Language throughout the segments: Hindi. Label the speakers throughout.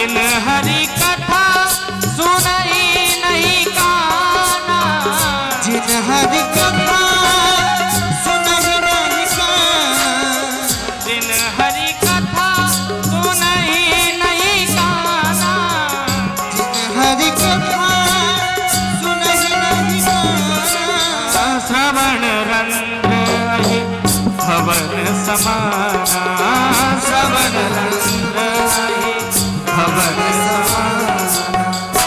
Speaker 1: जिन हरि कथा सुनई नहीं काना,
Speaker 2: जिन हरि कथा सुनई नहीं काना,
Speaker 1: जिन हरि कथा सुनई नहीं काना,
Speaker 2: जिन हरि कथा सुनई नहीं काना।
Speaker 1: श्रवण रंध्र अहि भवन समाना, श्रवण रंध्र अहि भवन समाना।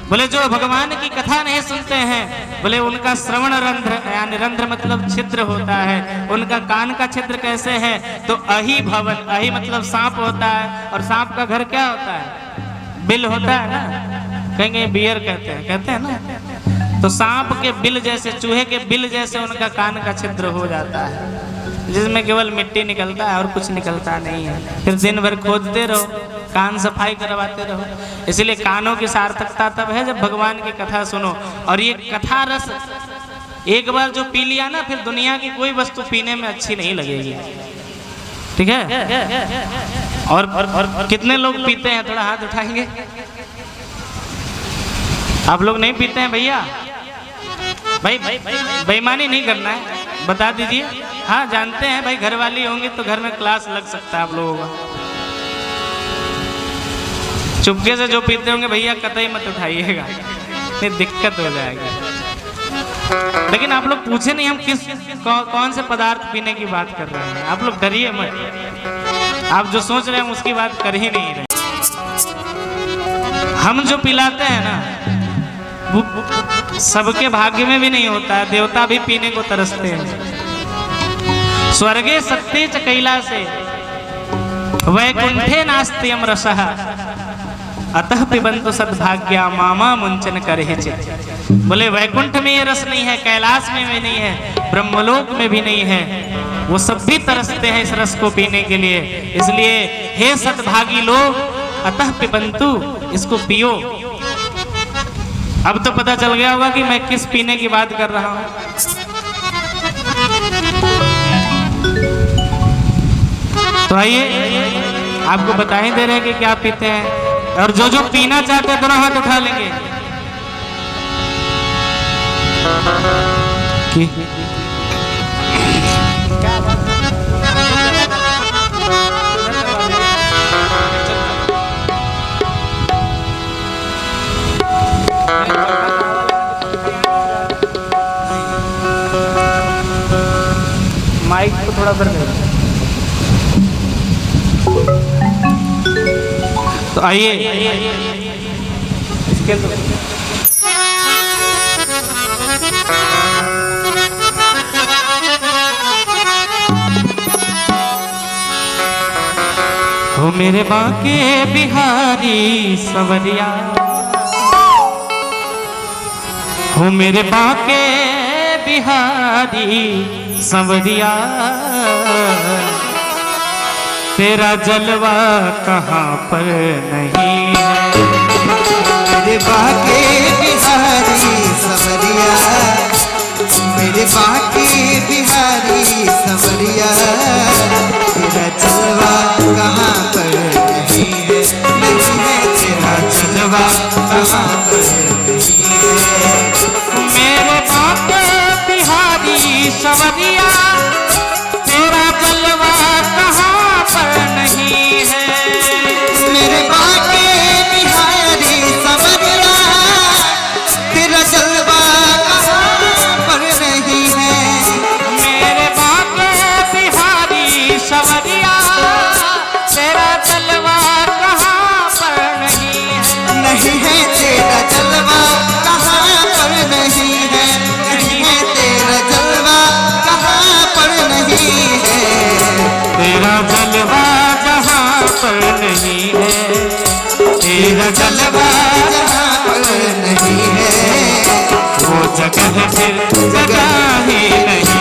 Speaker 1: बोले जो भगवान की कथा नहीं सुनते हैं, बोले उनका श्रवण रंध्र, यानी रंध्र मतलब छिद्र होता है, उनका कान का छिद्र कैसे है, तो अहि भवन, अहि मतलब सांप होता है, और सांप का घर क्या होता है, बिल होता है ना, कहेंगे बियर कहते हैं ना, तो सांप के बिल जैसे, चूहे के बिल जैसे उनका कान का छिद्र हो जाता है, जिसमें केवल मिट्टी निकलता है और कुछ निकलता नहीं है। फिर दिन भर खोदते रहो, कान सफाई करवाते रहो। इसलिए कानों की सार्थकता तब है जब भगवान की कथा सुनो। और ये कथा रस एक बार जो पी लिया ना, फिर दुनिया की कोई वस्तु पीने में अच्छी नहीं लगेगी। ठीक है? और कितने लोग पीते हैं, थोड़ा हाथ उठाएंगे। आप लोग नहीं पीते हैं भैया? भाई बेईमानी नहीं करना है, बता दीजिए। हाँ जानते हैं भाई, घर वाली होंगी तो घर में क्लास लग सकता है आप लोगों का। चुपके से जो पीते होंगे भैया कतई मत उठाइएगा, नहीं दिक्कत हो जाएगी। लेकिन आप लोग पूछे नहीं हम कौन से पदार्थ पीने की बात कर रहे हैं। आप लोग डरिए मत, आप जो सोच रहे हैं उसकी बात कर ही नहीं रहे। हम जो पिलाते हैं ना, सबके भाग्य में भी नहीं होता है, देवता भी पीने को तरसते हैं। स्वर्गे सत्ते च कैलासे वैकुंठे नास्त्यम रसः अतः पिबन्तु सद्भाग्या मामा मुंचन करहि चित्। बोले वैकुंठ में ये रस नहीं है, कैलाश में भी नहीं है, ब्रह्मलोक में भी नहीं है, वो सब भी तरसते हैं इस रस को पीने के लिए। इसलिए हे सद्भागी लोग, अतः पिबन्तु, इसको पियो। अब तो पता चल गया होगा कि मैं किस पीने की बात कर रहा हूं। तो आइए आपको बता ही दे रहे हैं कि क्या पीते हैं, और जो जो पीना चाहते हैं दोनों हाथ उठा लेंगे। माइक को थोड़ा कर दे। तो आइए इसके हो मेरे बाके बिहारी सवरिया, हो मेरे बाके बिहारी सवरिया, तेरा जलवा कहाँ पर नहीं है।
Speaker 2: मेरे बाके बिहारी सवरिया, मेरे बाके बिहारी सवरिया, तेरा जलवा कहाँ पर नहीं है, नहीं है तेरा जलवा कहाँ पर नहीं है।
Speaker 1: मेरे बाके बिहारी सवरिया, तेरा जलवा कहाँ पर नहीं है।
Speaker 2: मेरे बाके बिहारी सवरिया, तेरा जलवा कहाँ पर नहीं है।
Speaker 1: मेरे बाके बिहारी सवरिया, तेरा जलवा कहाँ पर नहीं है।
Speaker 2: नहीं है तेरा जलवा कहाँ पर नहीं है, नहीं है तेरा जलवा कहाँ पर नहीं है।
Speaker 1: तेरा जलवा जहाँ पर नहीं है, तेरा जलवा
Speaker 2: जहाँ पर नहीं है,
Speaker 1: वो जगह फिर जगह ही नहीं,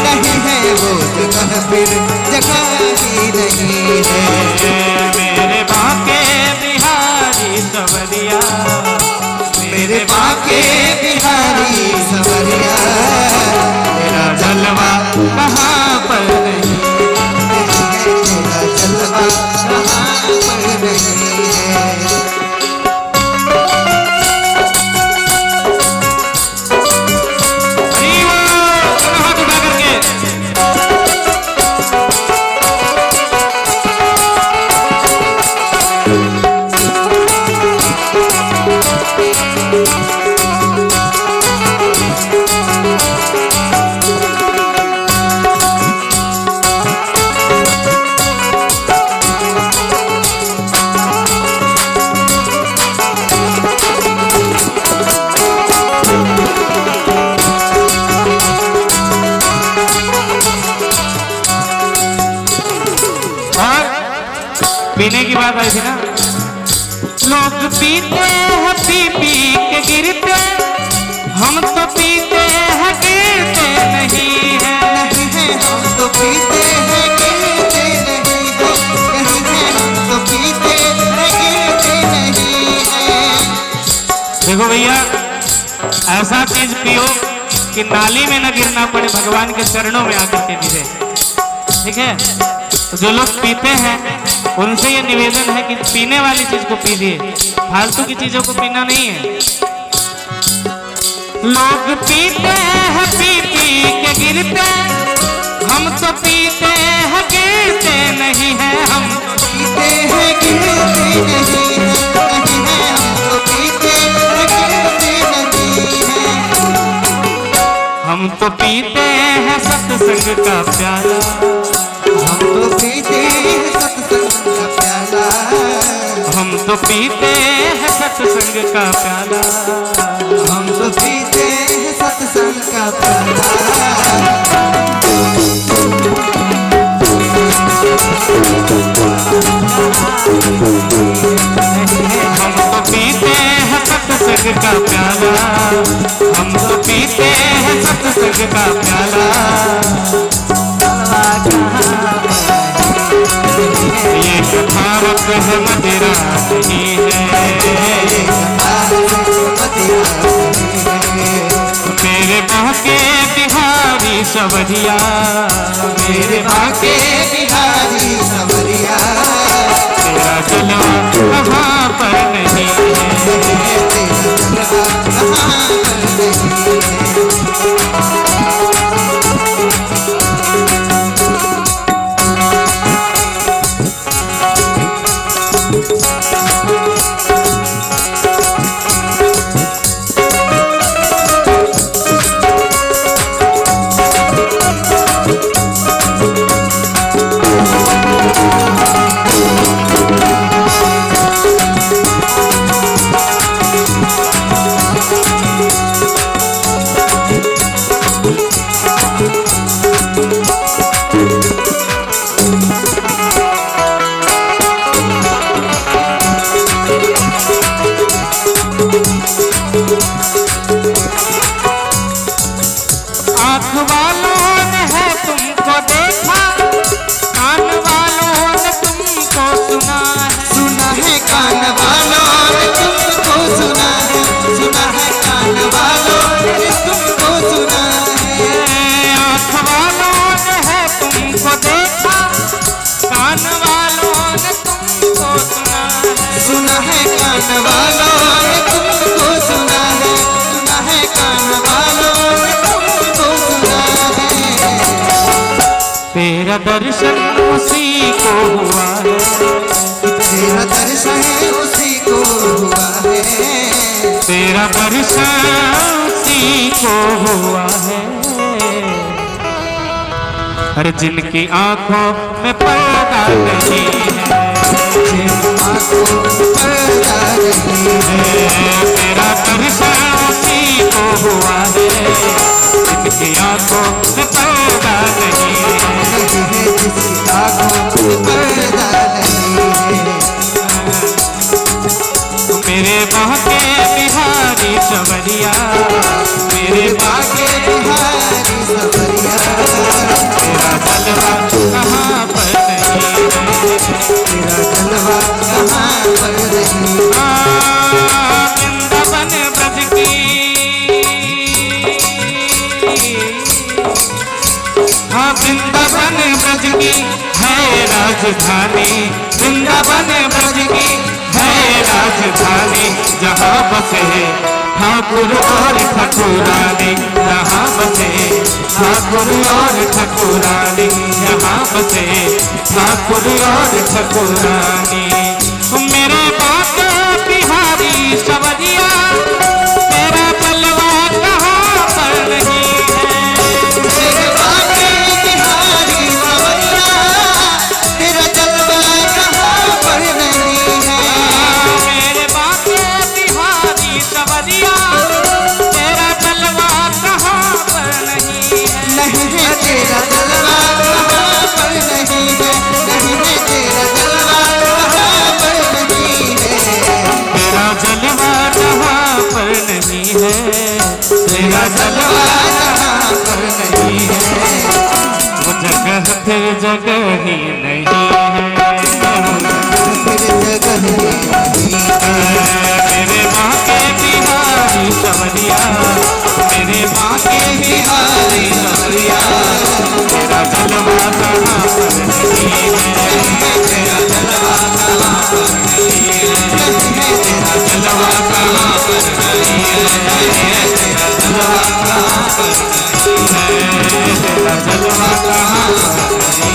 Speaker 2: नहीं है वो जगह फिर जगह ही नहीं है।
Speaker 1: मेरे बाके बिहारी सवरिया,
Speaker 2: मेरे बाके बिहारी सवरिया,
Speaker 1: तेरा जलवा कहाँ पर नहीं,
Speaker 2: तेरा जलवा कहाँ पर नहीं
Speaker 1: लोग पीते हैं पी पी के गिरते, हम तो पीते हैं गिरते नहीं है।
Speaker 2: नहीं है हम तो पीते हैं गिरते नहीं है, नहीं है हम तो पीते हैं गिरते नहीं है।
Speaker 1: देखो भैया, ऐसा चीज पियो कि नाली में न गिरना पड़े, भगवान के चरणों में आकर के गिरे। ठीक है, तो जो लोग पीते हैं उनसे ये निवेदन है कि पीने वाली चीज को पीजिए, फालतू की चीजों को पीना नहीं है। लोग पीते हैं पी पी के गिरते, हम तो पीते हैं गिरते नहीं है। हम
Speaker 2: पीते हैं गिरते नहीं है, नहीं है हम तो पीते हैं गिरते नहीं है।
Speaker 1: हम तो पीते हैं सत्संग का प्याला,
Speaker 2: हम तो पीते हैं सत्संग का प्याला,
Speaker 1: हम तो पीते हैं सत्संग का प्याला,
Speaker 2: हम तो पीते हैं सत्संग का प्याला।
Speaker 1: हम तो पीते हैं सत्संग का प्याला, हम तो पीते हैं सत्संग का प्याला। ये कथावत है मदिरा नहीं है, मेरे बाके बिहारी सवरिया, मेरे बाके
Speaker 2: बिहारी सवरिया,
Speaker 1: तेरा जलवा कहाँ पर नहीं है,
Speaker 2: तेरा जलवा कहाँ पर नहीं है।
Speaker 1: तेरा दर्शन उसी को हुआ है,
Speaker 2: तेरा दर्शन उसी को हुआ है,
Speaker 1: तेरा दर्शन उसी को हुआ है। हर जिनकी आंखों में पर्दा नहीं है,
Speaker 2: जिन आंखों में पर्दा नहीं है,
Speaker 1: तेरा दर्शन उसी को हुआ है, जिनकी आंखों में पर्दा नहीं है,
Speaker 2: जिसकी आंखों में पर्दा नहीं है।
Speaker 1: मेरे बाके बिहारी सवरिया, मेरे बाके
Speaker 2: बिहारी सवरिया,
Speaker 1: तेरा जलवा कहाँ पर नहीं है,
Speaker 2: तेरा जलवा कहाँ पर नहीं है।
Speaker 1: वृंदावन ब्रज की, हाँ वृंदावन ब्रज की है राजधानी, वृंदावन ब्रज की है राजधानी, जहाँ बसे ठाकुर और ठकुरानी, जहाँ बसे ठाकुर और ठकुरानी, जहाँ बसे ठाकुर और ठकुरानी। मेरे बाके बिहारी सवरिया, तेरा जलवा कहाँ पर नहीं है,
Speaker 2: मेरे बाके बिहारी सवरिया, तेरा जलवा कहाँ पर नहीं है।
Speaker 1: मेरे बाके बिहारी सवरिया, तेरा जलवा कहाँ पर नहीं है,
Speaker 2: नहीं है तेरा जलवा कहाँ पर नहीं है, नहीं है तेरा जलवा कहाँ
Speaker 1: ही नहीं है। मेरे माँ के बिहारी सवरिया, मेरे माँ के बिहारी सवरिया, तेरा जलवा कहाँ पर नहीं है, तेरा जलवा कहाँ पर नहीं है, तेरा जलवा कहाँ पर नहीं है, तेरा जलवा कहाँ पर नहीं है, तेरा जलवा कहाँ पर नहीं है,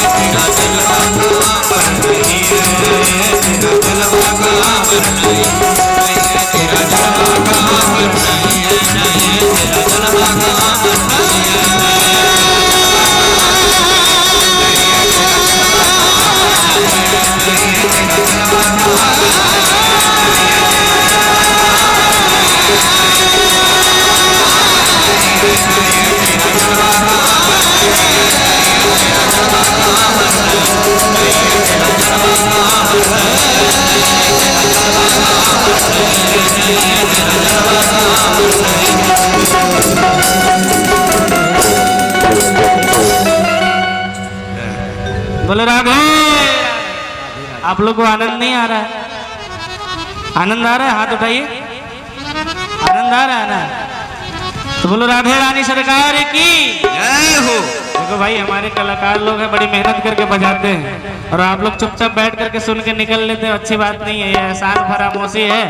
Speaker 1: तेरा जलवा कहाँ पर नहीं है, तेरा जलवा कहाँ पर नहीं है, तेरा जलवा कहाँ पर नहीं है, तेरा जलवा कहाँ पर नहीं बोलो राधे। आप लोग को आनंद नहीं आ रहा है? आनंद आ रहा है? हाथ उठाइए। आनंद आ रहा है ना? तो बोलो राधे रानी सरकार की जय हो। देखो भाई, हमारे कलाकार लोग हैं, बड़ी मेहनत करके बजाते हैं और आप लोग चुपचाप बैठ करके सुन के निकल लेते हैं। अच्छी बात नहीं है, ये एहसान फरामोशी है।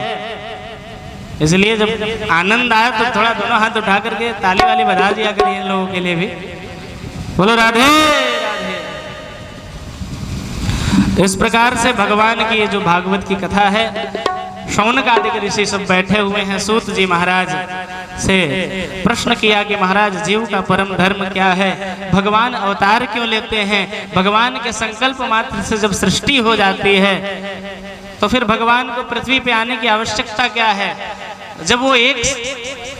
Speaker 1: इसलिए जब आनंद आए तो थोड़ा दोनों हाथ उठा करके ताली वाली बजा दिया करिए इन लोगों के लिए भी। बोलो राधे राधे। इस प्रकार से भगवान की ये जो भागवत की कथा है, शौनक आदि के ऋषि सब बैठे हुए हैं। सूत जी महाराज से प्रश्न किया कि महाराज, जीव का परम धर्म क्या है? भगवान अवतार क्यों लेते हैं? भगवान के संकल्प मात्र से जब सृष्टि हो जाती है तो फिर भगवान को पृथ्वी पे आने की आवश्यकता क्या है? जब वो एक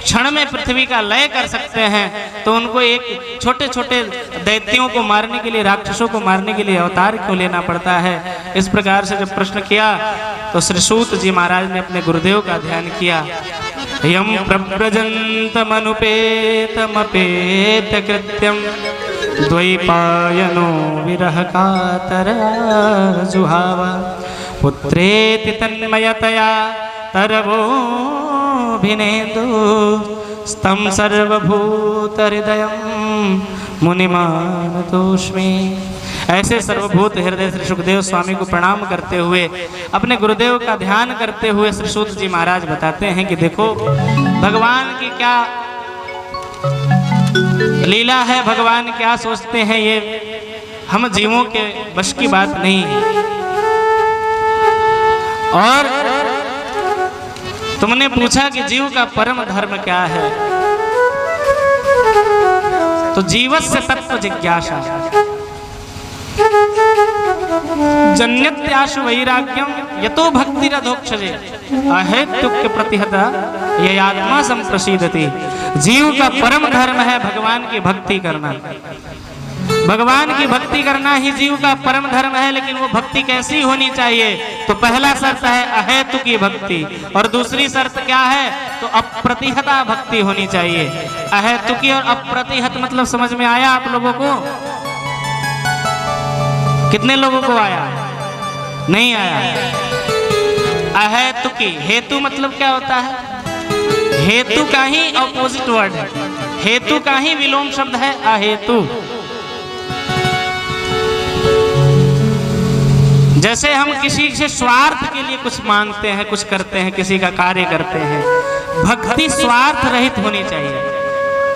Speaker 1: क्षण में पृथ्वी का लय कर सकते हैं तो उनको एक छोटे छोटे दैत्यों को मारने के लिए, राक्षसों को मारने के लिए अवतार क्यों लेना पड़ता है? इस प्रकार से जब प्रश्न किया तो श्री सूत जी महाराज ने अपने गुरुदेव का ध्यान किया। यम प्रव्रजन्तमनुपेतमपेत कृत्यम द्वैपायनो विरह कातरा जुहावा पुत्रेति तन्मयतया तरवोभिनेदु स्तम सर्वभूत हृदयं मुनिमानतोऽस्मि। ऐसे सर्वभूत हृदय श्री सुखदेव स्वामी को प्रणाम करते हुए, अपने गुरुदेव का ध्यान करते हुए श्री सूत जी महाराज बताते हैं कि देखो, भगवान की क्या लीला है, भगवान क्या सोचते हैं, ये हम जीवों के बस की बात नहीं। और तुमने पूछा कि जीव का परम धर्म क्या है, तो जीवस्य तत्व जिज्ञासा जन्यत्याशु वैराग्यम यतो भक्तिरधोक्षजे अहेतुक्य प्रतिहता ययात्मा संप्रसीदति। जीव का परम धर्म है भगवान की भक्ति करना। भगवान की भक्ति करना ही जीव का परम धर्म है। लेकिन वो भक्ति कैसी होनी चाहिए? तो पहला शर्त है अहेतु की भक्ति, और दूसरी शर्त क्या है? तो अप्रतिहता भक्ति होनी चाहिए। अहेतु की और अप्रतिहत मतलब समझ में आया आप लोगों को? कितने लोगों को आया? नहीं आया। अहेतु की, हेतु मतलब क्या होता है? हेतु का ही ऑपोजिट वर्ड है, हेतु का ही विलोम शब्द है अहेतु। जैसे हम किसी से स्वार्थ के लिए कुछ मांगते हैं, कुछ करते हैं, किसी का कार्य करते हैं, भक्ति स्वार्थ रहित होनी चाहिए।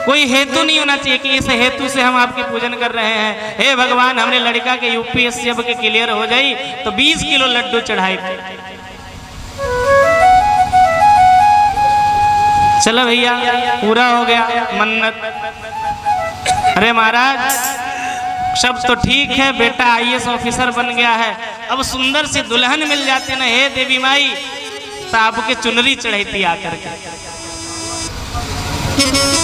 Speaker 1: कोई हेतु नहीं होना चाहिए कि इस हेतु से हम आपके पूजन कर रहे हैं। हे भगवान, हमने लड़का के यूपीएससी अब के क्लियर हो जाई तो 20 किलो लड्डू चढ़ाए। चलो भैया, पूरा हो गया मन्नत। अरे महाराज, सब तो ठीक है, बेटा आईएएस ऑफिसर बन गया है, अब सुंदर से दुल्हन मिल जाते ना, हे देवी माई, तो आपके चुनरी चढ़ाती आकर के।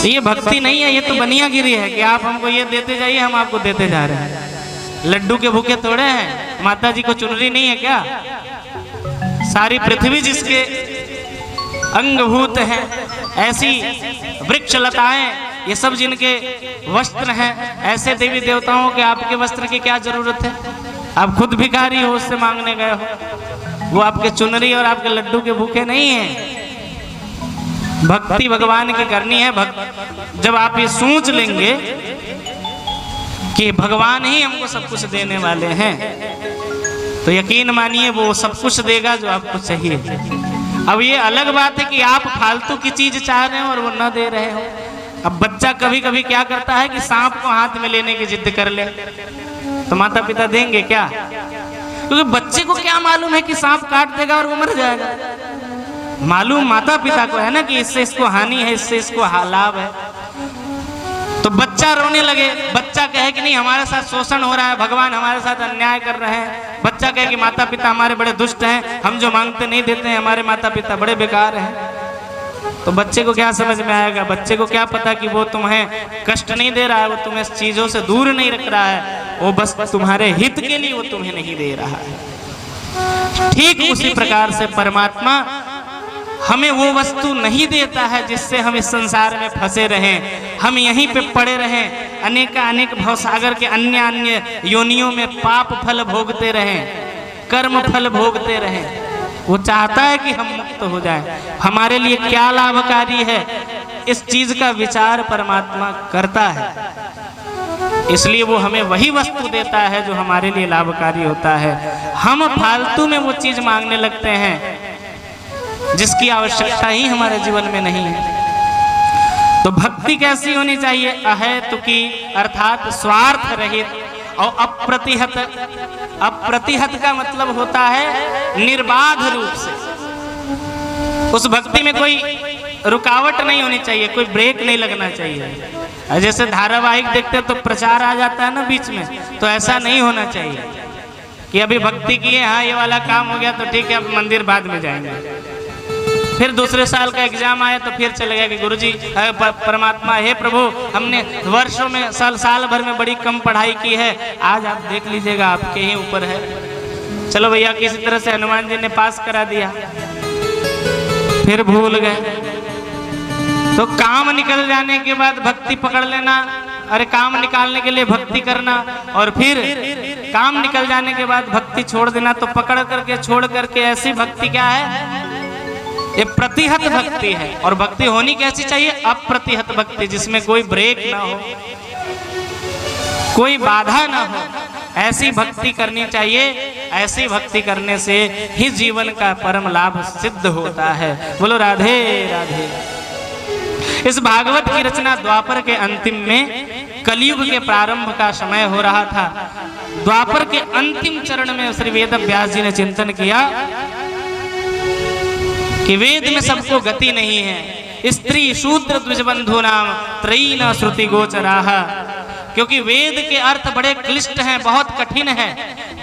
Speaker 1: ये भक्ति नहीं है, ये तो बनियागिरी है कि आप हमको ये देते जाइए, हम आपको देते जा रहे हैं। लड्डू के भूखे थोड़े हैं। माता जी को चुनरी नहीं है क्या? सारी पृथ्वी जिसके अंगभूत है, ऐसी वृक्ष लताएं ये सब जिनके वस्त्र हैं, ऐसे देवी देवताओं के आपके वस्त्र की क्या जरूरत है? आप खुद भिखारी हो, उससे मांगने गए हो। वो आपके चुनरी और आपके लड्डू के भूखे नहीं हैं। भक्ति भगवान की करनी है। जब आप ये सोच लेंगे कि भगवान ही हमको सब कुछ देने वाले हैं, तो यकीन मानिए वो सब कुछ देगा जो आपको चाहिए। अब ये अलग बात है कि आप फालतू की चीज चाह रहे हो और वो न दे रहे हो। अब बच्चा कभी कभी क्या करता है कि सांप को हाथ में लेने की जिद कर ले, तो माता पिता देंगे क्या? क्योंकि बच्चे को क्या मालूम है कि सांप काट देगा और वो मर जाएगा। मालूम माता पिता को है ना कि इससे इसको हानि है, इससे इसको लाभ है। तो बच्चा रोने लगे, बच्चा कहे कि नहीं हमारे साथ शोषण हो रहा है, भगवान हमारे साथ अन्याय कर रहे हैं। बच्चा कहे कि माता पिता हमारे बड़े दुष्ट हैं, हम जो मांगते नहीं देते हैं, हमारे माता पिता बड़े बेकार हैं। तो बच्चे को क्या समझ में आएगा? बच्चे को क्या पता कि वो तुम्हें कष्ट नहीं दे रहा है, वो तुम्हें चीजों से दूर नहीं रख रहा है, वो बस तुम्हारे हित के लिए वो तुम्हें नहीं दे रहा है। ठीक उसी प्रकार से परमात्मा हमें वो वस्तु नहीं देता है जिससे हम इस संसार में फंसे रहें, हम यहीं पे पड़े रहें, अनेक भवसागर के अन्य अन्य योनियों में पाप फल भोगते रहें, कर्म फल भोगते रहें। वो चाहता है कि हम मुक्त हो जाएं। हमारे लिए क्या लाभकारी है, इस चीज का विचार परमात्मा करता है। इसलिए वो हमें वही वस्तु देता है जो हमारे लिए लाभकारी होता है। हम फालतू में वो चीज मांगने लगते हैं जिसकी आवश्यकता ही हमारे जीवन में नहीं है। तो भक्ति कैसी होनी चाहिए? अहेतुकी अर्थात स्वार्थ रहित और अप्रतिहत। अप्रतिहत का मतलब होता है निर्बाध रूप से। उस भक्ति में कोई रुकावट नहीं होनी चाहिए, कोई ब्रेक नहीं लगना चाहिए। जैसे धारावाहिक देखते तो प्रचार आ जाता है ना बीच में, तो ऐसा नहीं होना चाहिए कि अभी भक्ति किए, हाँ ये वाला काम हो गया तो ठीक है, अब मंदिर बाद में जाएंगे। फिर दूसरे साल का एग्जाम आया तो फिर चले गए कि गुरुजी परमात्मा हे प्रभु, हमने वर्षों में साल भर में बड़ी कम पढ़ाई की है, आज आप देख लीजिएगा, आपके ही ऊपर है। चलो भैया, किसी तरह से हनुमान जी ने पास करा दिया, फिर भूल गए। तो काम निकल जाने के बाद भक्ति पकड़ लेना, अरे काम निकालने के लिए भक्ति करना, और फिर काम निकल जाने के बाद भक्ति छोड़ देना। तो पकड़ करके छोड़ करके ऐसी भक्ति क्या है? ये प्रतिहत भक्ति है। और भक्ति होनी कैसी चाहिए? अप्रतिहत भक्ति, जिसमें कोई ब्रेक ना हो, कोई बाधा ना हो, ऐसी भक्ति करनी चाहिए। ऐसी भक्ति करने से ही जीवन का परम लाभ सिद्ध होता है। बोलो राधे राधे। इस भागवत की रचना द्वापर के अंतिम में कलयुग के प्रारंभ का समय हो रहा था। द्वापर के अंतिम चरण में श्री वेद व्यास जी ने चिंतन किया कि वेद में सबको गति नहीं है। स्त्री शूद्र द्विजबंधु नाम त्रयी न श्रुति गोचराः। क्योंकि वेद के अर्थ बड़े क्लिष्ट हैं, बहुत कठिन है।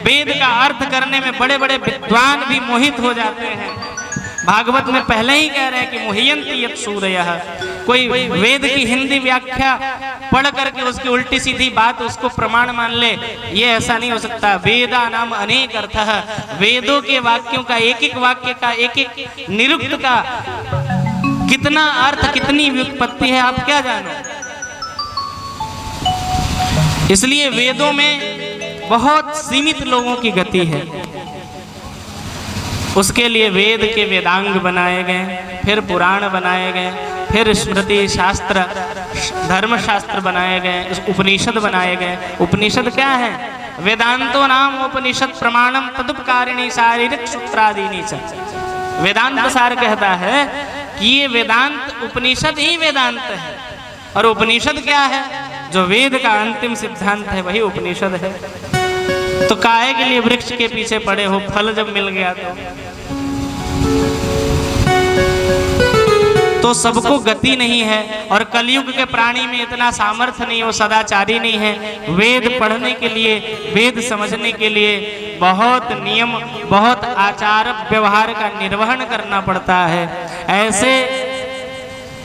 Speaker 1: वेद का अर्थ करने में बड़े बड़े विद्वान भी मोहित हो जाते हैं। भागवत में पहले ही कह रहे हैं कि मुह्यन्ति यत् सूरयः। कोई वेद की हिंदी व्याख्या पढ़ करके उसकी उल्टी सीधी बात उसको प्रमाण मान ले, ये ऐसा नहीं हो सकता। वेदा नाम अनेक अर्थः। वेदों के वाक्यों का एक एक वाक्य का एक एक निरुक्त का कितना अर्थ, कितनी व्युत्पत्ति है, आप क्या जानो। इसलिए वेदों में बहुत सीमित लोगों की गति है। उसके लिए वेद के वेदांग बनाए गए, फिर पुराण बनाए गए, फिर स्मृति शास्त्र धर्मशास्त्र बनाए गए, उपनिषद बनाए गए। उपनिषद क्या है? वेदांतो नाम उपनिषद प्रमाणम तदुपकारिणी शारीरिक सूत्रादीनी च। वेदांत सार कहता है कि ये वेदांत उपनिषद ही वेदांत है। और उपनिषद क्या है? जो वेद का अंतिम सिद्धांत है वही उपनिषद है। तो काहे के लिए वृक्ष के पीछे पड़े हो, फल जब मिल गया तो सबको गति नहीं है। और कलयुग के प्राणी में इतना सामर्थ्य नहीं, वो सदाचारी नहीं है। वेद पढ़ने के लिए, वेद समझने के लिए बहुत नियम, बहुत आचार व्यवहार का निर्वहन करना पड़ता है। ऐसे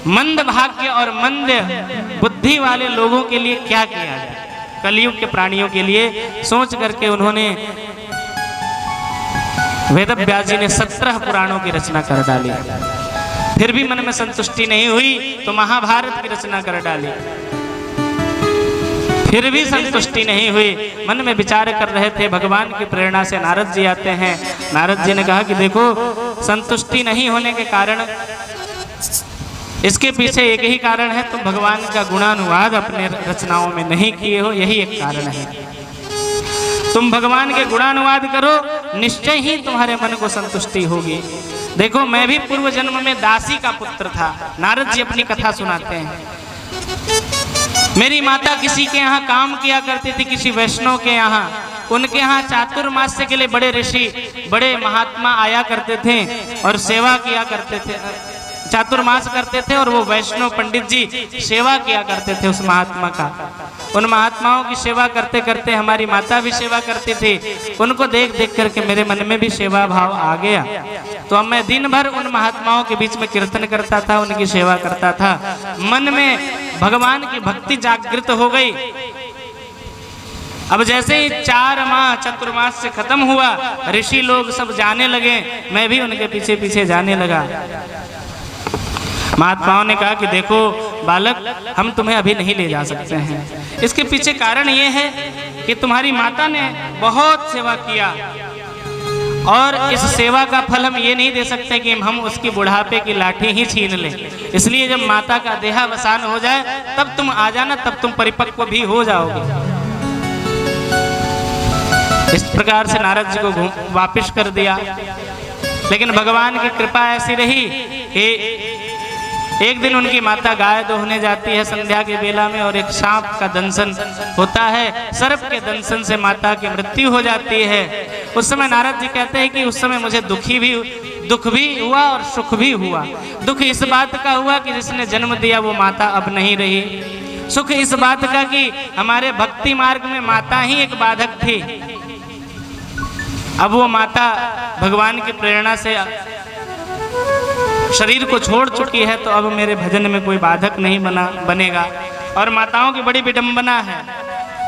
Speaker 1: मंद भाग्य और मंद बुद्धि वाले लोगों के लिए क्या किया जाए? कलयुग के प्राणियों के लिए सोच करके उन्होंने वेद व्यास जी ने 17 पुराणों की रचना कर डाली। फिर भी मन में संतुष्टि नहीं हुई तो महाभारत की रचना कर डाली। फिर भी संतुष्टि नहीं हुई, मन में विचार कर रहे थे। भगवान की प्रेरणा से नारद जी आते हैं। नारद जी ने कहा कि देखो, संतुष्टि नहीं होने के कारण, इसके पीछे एक ही कारण है, तुम भगवान का गुणानुवाद अपने रचनाओं में नहीं किए हो, यही एक कारण है। तुम भगवान के गुणानुवाद करो, निश्चय ही तुम्हारे मन को संतुष्टि होगी। देखो, मैं भी पूर्व जन्म में दासी का पुत्र था। नारद जी अपनी कथा सुनाते हैं। मेरी माता किसी के यहाँ काम किया करती थी, किसी वैष्णव के यहाँ। उनके यहाँ चातुर्मास्य के लिए बड़े ऋषि, बड़े महात्मा आया करते थे और सेवा किया करते थे, चातुर्मास करते थे। और वो वैष्णव पंडित जी सेवा किया करते थे उस महात्मा का। उन महात्माओं की सेवा करते करते हमारी माता भी सेवा करती थी। उनको देख देख करके मेरे मन में भी सेवा भाव आ गया। तो अब मैं दिन भर उन महात्माओं के बीच में कीर्तन करता था, उनकी सेवा करता था। मन में भगवान की भक्ति जागृत हो गई। अब जैसे ही 4 माह चतुर्मास से खत्म हुआ, ऋषि लोग सब जाने लगे, मैं भी उनके पीछे पीछे जाने लगा। महात्माओं ने कहा कि देखो बालक, हम तुम्हें अभी नहीं ले जा सकते हैं। इसके पीछे कारण ये है कि तुम्हारी माता ने बहुत सेवा किया और इस सेवा का फल हम ये नहीं दे सकते कि हम उसकी बुढ़ापे की लाठी ही छीन लें। इसलिए जब माता का देहावसान हो जाए तब तुम आ जाना, तब तुम परिपक्व भी हो जाओगे। इस प्रकार से नारद जी को वापिस कर दिया। लेकिन भगवान की कृपा ऐसी रही कि एक दिन उनकी माता गाय दोहने जाती है संध्या के बेला में, और एक सांप का दंशन होता है। सर्प के दंशन से माता की मृत्यु हो जाती है। उस समय नारद जी कहते हैं कि उस समय मुझे दुख भी हुआ और सुख भी हुआ। दुख इस बात का हुआ कि जिसने जन्म दिया वो माता अब नहीं रही। सुख इस बात का कि हमारे भक्ति मार्ग में माता ही एक बाधक थी। अब वो माता भगवान की प्रेरणा से शरीर को छोड़ चुकी है, तो अब मेरे भजन में कोई बाधक नहीं बनेगा। और माताओं की बड़ी विडंबना है,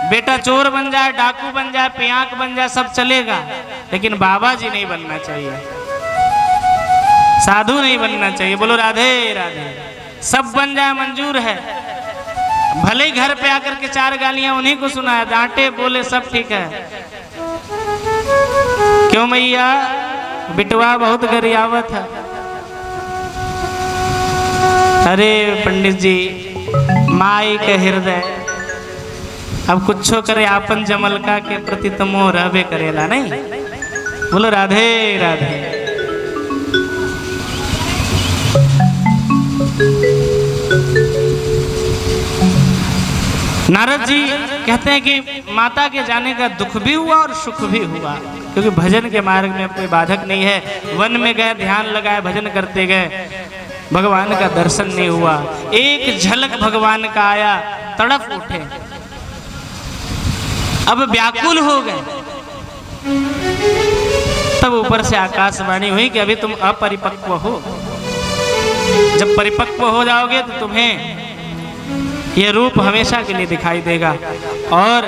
Speaker 1: बेटा चोर बन जाए, डाकू बन जाए, पियांक बन जाए, सब चलेगा, लेकिन बाबा जी नहीं बनना चाहिए, साधु नहीं बनना चाहिए। बोलो राधे राधे। सब बन जाए मंजूर है, भले ही घर पे आकर के 4 गालियां उन्हीं को सुनाए, डांटे बोले सब ठीक है। क्यों मैया, बिटवा बहुत गरियावत है। अरे पंडित जी, माई के हृदय अब कुछो करे आपन जमलका के प्रति तो मोह रहबे करेला नहीं। बोलो राधे राधे। नारद जी कहते हैं कि माता के जाने का दुख भी हुआ और सुख भी हुआ, क्योंकि भजन के मार्ग में कोई बाधक नहीं है। वन में गए, ध्यान लगाए, भजन करते गए, भगवान का दर्शन नहीं हुआ। एक झलक भगवान का आया, तड़प उठे, अब व्याकुल हो गए। तब ऊपर से आकाशवाणी हुई कि अभी तुम अपरिपक्व हो, जब परिपक्व हो जाओगे तो तुम्हें यह रूप हमेशा के लिए दिखाई देगा। और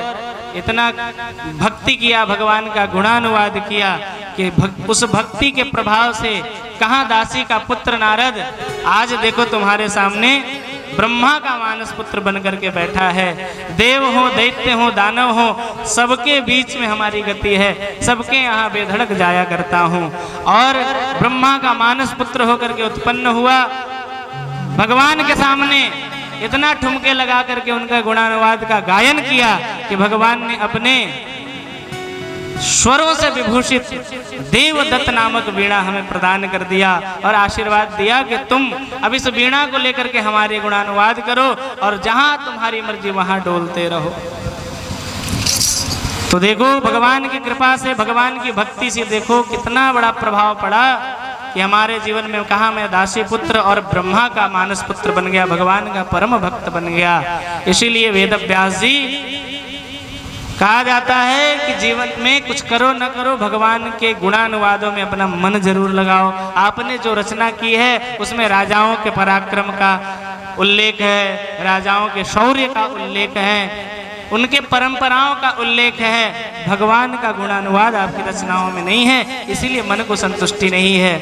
Speaker 1: इतना भक्ति किया, भगवान का गुणानुवाद किया कि उस भक्ति के प्रभाव से कहाँ दासी का पुत्र नारद, आज देखो तुम्हारे सामने ब्रह्मा का मानस पुत्र बनकर के बैठा है। देव हो, दैत्य हो, दानव हो, सबके बीच में हमारी गति है, सबके यहाँ बेधड़क जाया करता हूँ। और ब्रह्मा का मानस पुत्र होकर के उत्पन्न हुआ, भगवान के सामने इतना ठुमके लगा करके उनका गुणानुवाद का गायन किया कि भगवान ने अपने स्वरों से विभूषित देवदत्त नामक वीणा हमें प्रदान कर दिया और आशीर्वाद दिया कि तुम अब इस वीणा को लेकर के हमारे गुणानुवाद करो और जहां तुम्हारी मर्जी वहां डोलते रहो। तो देखो भगवान की कृपा से, भगवान की भक्ति से देखो कितना बड़ा प्रभाव पड़ा कि हमारे जीवन में कहा मैं दासी पुत्र और ब्रह्मा का मानस पुत्र बन गया, भगवान का परम भक्त बन गया। इसीलिए वेद व्यास जी कहा जाता है कि जीवन में कुछ करो न करो, भगवान के गुणानुवादों में अपना मन जरूर लगाओ। आपने जो रचना की है उसमें राजाओं के पराक्रम का उल्लेख है, राजाओं के शौर्य का उल्लेख है, उनके परंपराओं का उल्लेख है। भगवान का गुणानुवाद आपकी रचनाओं में नहीं है, इसीलिए मन को संतुष्टि नहीं है।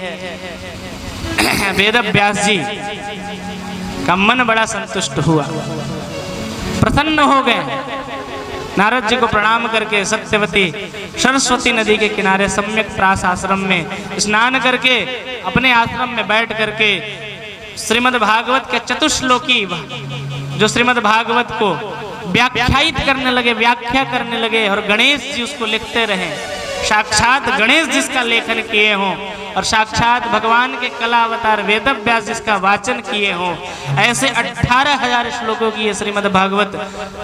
Speaker 1: वेद व्यास जी का मन बड़ा संतुष्ट हुआ, प्रसन्न हो गए। नारद जी को प्रणाम करके सत्यवती सरस्वती नदी के किनारे सम्यक प्रास आश्रम में स्नान करके अपने आश्रम में बैठ करके श्रीमद् भागवत के चतुश्लोकी, जो श्रीमद् भागवत को व्याख्यायित करने लगे, व्याख्या करने लगे, और गणेश जी उसको लिखते रहे। साक्षात गणेश जिसका लेखन किए हों और साक्षात भगवान के कला अवतार वेद व्यास जिसका वाचन किए हों, ऐसे 18,000 श्लोकों की ये श्रीमद् भागवत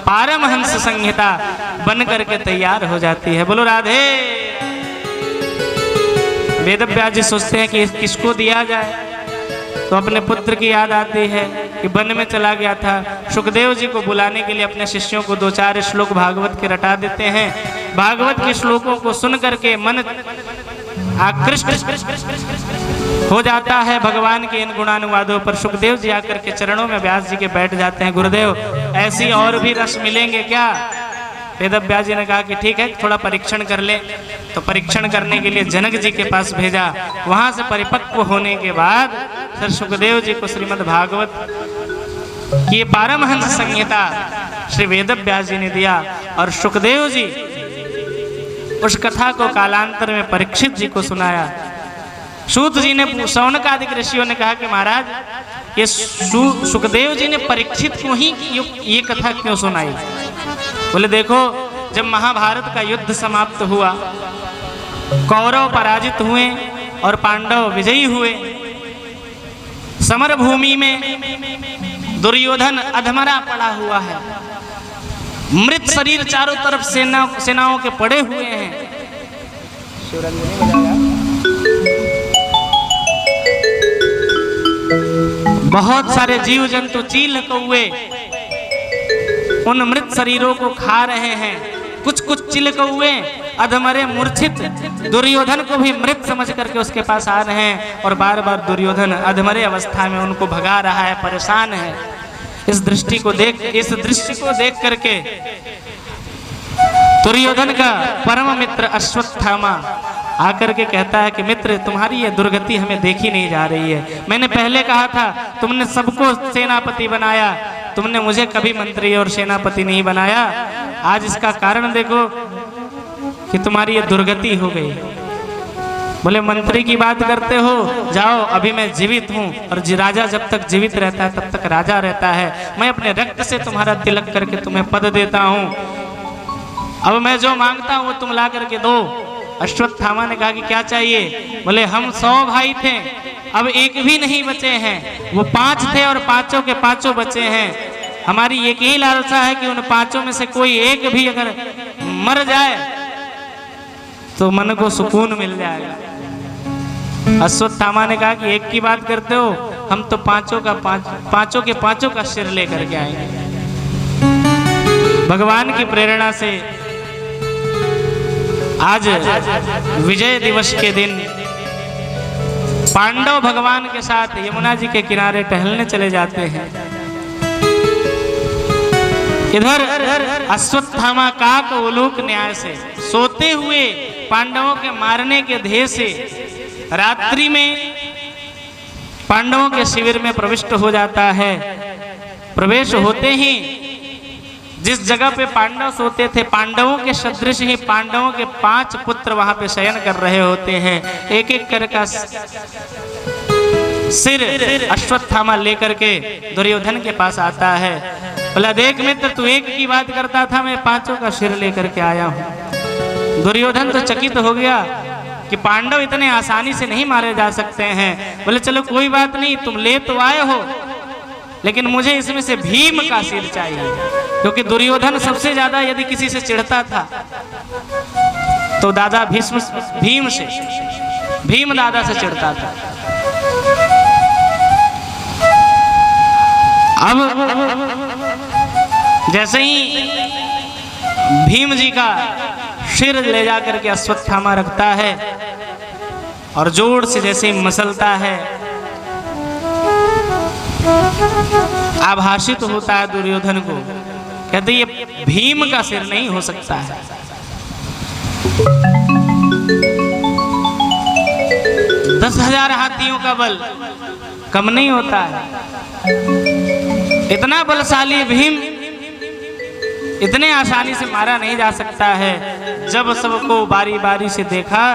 Speaker 1: पारमहंस संहिता बन करके तैयार हो जाती है। बोलो राधे। वेद व्यास जी सोचते हैं कि किसको दिया जाए, तो अपने पुत्र की याद आती है कि वन में चला गया था। सुखदेव जी को बुलाने के लिए अपने शिष्यों को 2-4 श्लोक भागवत के रटा देते हैं। भागवत के श्लोकों को सुन करके मन आकृष्ट हो जाता है भगवान के इन गुणानुवादों पर। सुखदेव जी आकर के चरणों में व्यास जी के बैठ जाते हैं। गुरुदेव, ऐसी और भी रस मिलेंगे क्या? वेद व्यास जी ने कहा कि ठीक है, थोड़ा परीक्षण कर ले। तो परीक्षण करने के लिए जनक जी के पास भेजा। वहां से परिपक्व होने के बाद सर सुखदेव जी को श्रीमद् भागवत की पारमहंस संहिता श्री वेद व्यास जी ने दिया, और सुखदेव जी उस कथा को कालांतर में परीक्षित जी को सुनाया। सूत जी ने, शौनक आदि ऋषियों ने कहा कि महाराज, ये सुखदेव जी ने परीक्षित को ही ये कथा क्यों सुनाई? बोले देखो, जब महाभारत का युद्ध समाप्त हुआ, कौरव पराजित हुए और पांडव विजयी हुए, समर भूमि में दुर्योधन अधमरा पड़ा हुआ है, मृत शरीर चारों तरफ सेनाओं के पड़े हुए हैं। बहुत सारे जीव जंतु, चील कौए उन मृत शरीरों को खा रहे हैं। कुछ चिल कौए अधमरे मूर्छित दुर्योधन को भी मृत समझ करके उसके पास आ रहे हैं, और बार बार दुर्योधन अधमरे अवस्था में उनको भगा रहा है, परेशान है। इस दृष्टि को देख करके दुर्योधन का परम मित्र अश्वत्थामा आकर के कहता है कि मित्र, तुम्हारी ये दुर्गति हमें देखी नहीं जा रही है। मैंने पहले कहा था, तुमने सबको सेनापति बनाया, तुमने मुझे कभी मंत्री और सेनापति नहीं बनाया। आज इसका कारण देखो कि तुम्हारी ये दुर्गति हो गई। बोले मंत्री की बात करते हो, जाओ, अभी मैं जीवित हूँ, और राजा जब तक जीवित रहता है तब तक राजा रहता है। मैं अपने रक्त से तुम्हारा तिलक करके तुम्हें पद देता हूँ। अब मैं जो मांगता हूँ वो तुम ला करके दो। अश्वत्थामा ने कहा कि क्या चाहिए? बोले हम 100 भाई थे, अब एक भी नहीं बचे हैं। वो 5 थे और 5 के 5 बचे हैं। हमारी एक ही लालसा है कि उन 5 में से कोई एक भी अगर मर जाए तो मन को सुकून मिल जाएगा। अश्वत्थामा ने कहा कि एक की बात करते हो, हम तो 5 के 5 का सिर लेकर के आएंगे। भगवान की प्रेरणा से आज विजय दिवस के दिन पांडव भगवान के साथ यमुना जी के किनारे टहलने चले जाते हैं। इधर अश्वत्थामा काक उलूक न्याय से सोते हुए पांडवों के मारने के ध्येय से रात्रि में पांडवों के शिविर में प्रविष्ट हो जाता है। प्रवेश होते ही जिस जगह पे पांडव सोते थे, पांडवों के सदृश ही पांडवों के 5 पुत्र वहां पे शयन कर रहे होते हैं। एक एक कर का सिर अश्वत्थामा लेकर के दुर्योधन के पास आता है। बोला देख मित्र, तू एक की बात करता था, मैं 5 का सिर लेकर के आया हूं। दुर्योधन तो चकित हो गया कि पांडव इतने आसानी से नहीं मारे जा सकते हैं। बोले चलो कोई बात नहीं, तुम ले तो आए हो, लेकिन मुझे इसमें से भीम का सिर चाहिए, क्योंकि दुर्योधन सबसे ज्यादा यदि किसी से चिढ़ता था तो दादा भीम दादा से चिढ़ता था। अब जैसे ही भीम जी का सिर ले जाकर के अश्वत्थामा रखता है और जोर से जैसे ही मसलता है, आभाषित होता है दुर्योधन को। कहते ये भीम का सिर नहीं हो सकता है। 10,000 हाथियों का बल, कम नहीं होता है। इतना बलशाली भीम इतने आसानी से मारा नहीं जा सकता है। जब सबको बारी बारी से देखा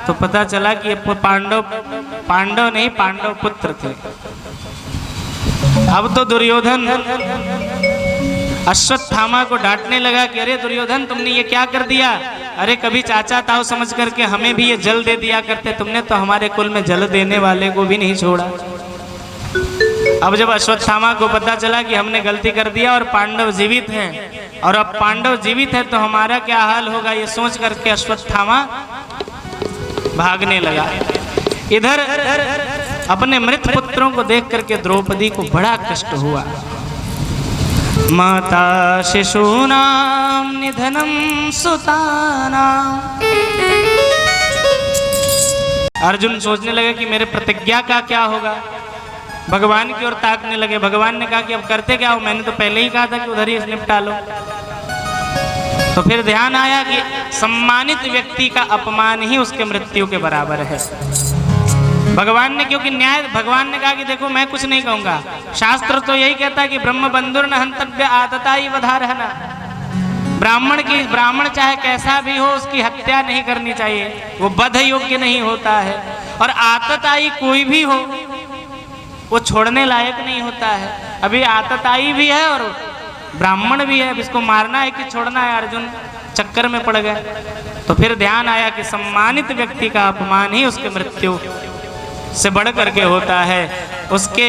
Speaker 1: तो पता चला कि ये पांडव नहीं, पांडव पुत्र थे। अब तो दुर्योधन अश्वत्थामा को डांटने लगा कि अरे दुर्योधन, तुमने ये क्या कर दिया? अरे कभी चाचा ताऊ समझ करके हमें भी ये जल दे दिया करते, तुमने तो हमारे कुल में जल देने वाले को भी नहीं छोड़ा। अब जब अश्वत्थामा को पता चला कि हमने गलती कर दिया और पांडव जीवित हैं, और अब पांडव जीवित है तो हमारा क्या हाल होगा, ये सोच करके अश्वत्थामा भागने लगा। इधर अपने मृत पुत्रों को देख करके द्रौपदी को बड़ा कष्ट हुआ। माता शिशूनां निधनं सुतानां। अर्जुन सोचने लगे कि मेरे प्रतिज्ञा का क्या होगा। भगवान की ओर ताकने लगे। भगवान ने कहा कि अब करते क्या हो, मैंने तो पहले ही कहा था कि उधर ही निपटा लो। तो फिर ध्यान आया कि सम्मानित व्यक्ति का अपमान ही उसके मृत्यु के बराबर है। भगवान ने, क्योंकि न्याय, भगवान ने कहा कि देखो मैं कुछ नहीं कहूंगा, शास्त्र तो यही कहता है कि ब्रह्म बंधुर न हंतव्य आतता ही वधारहना। ब्राह्मण चाहे कैसा भी हो उसकी हत्या नहीं करनी चाहिए, वो वध योग्य नहीं होता है। और आतताई कोई भी हो वो छोड़ने लायक नहीं होता है। अभी आतताई भी है और ब्राह्मण भी है, अब इसको मारना है कि छोड़ना है, अर्जुन चक्कर में पड़ गए। तो फिर ध्यान आया कि सम्मानित व्यक्ति का अपमान ही उसके मृत्यु से बढ़ करके होता है। उसके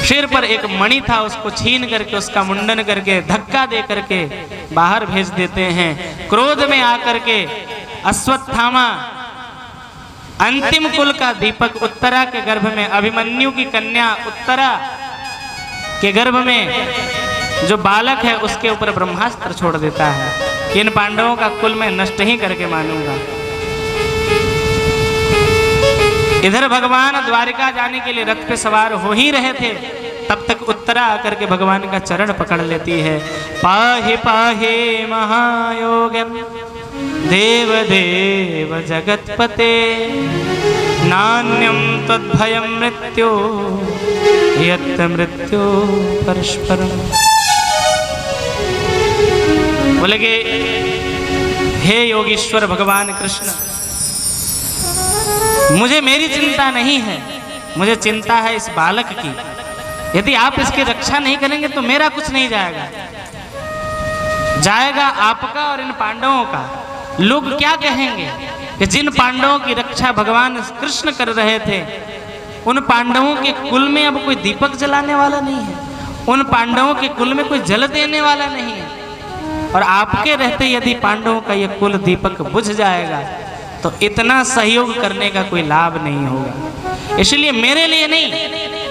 Speaker 1: सिर पर एक मणि था, उसको छीन करके उसका मुंडन करके धक्का दे करके बाहर भेज देते हैं। क्रोध में आकर के अश्वत्थामा अंतिम कुल का दीपक उत्तरा के गर्भ में, अभिमन्यु की कन्या उत्तरा के गर्भ में जो बालक है उसके ऊपर ब्रह्मास्त्र छोड़ देता है। इन पांडवों का कुल मैं नष्ट ही करके मानूंगा। इधर भगवान द्वारिका जाने के लिए रथ पे सवार हो ही रहे थे, तब तक उत्तरा आकर के भगवान का चरण पकड़ लेती है। पाहि पाहि महायोगम देव देव जगतपते, नान्यम तद्भयं मृत्यो यत् मृत्यो परस्परम। बोले कि हे योगीश्वर भगवान कृष्ण, मुझे मेरी चिंता नहीं है, मुझे चिंता है इस बालक की। यदि आप इसकी रक्षा नहीं करेंगे तो मेरा कुछ नहीं जाएगा, जाएगा आपका और इन पांडवों का। लोग क्या कहेंगे कि जिन पांडवों की रक्षा भगवान कृष्ण कर रहे थे, उन पांडवों के कुल में अब कोई दीपक जलाने वाला नहीं है, उन पांडवों के कुल में कोई जल देने वाला नहीं है, और आपके रहते यदि पांडवों का ये कुल दीपक बुझ जाएगा तो इतना सहयोग करने का कोई लाभ नहीं होगा। इसलिए मेरे लिए नहीं,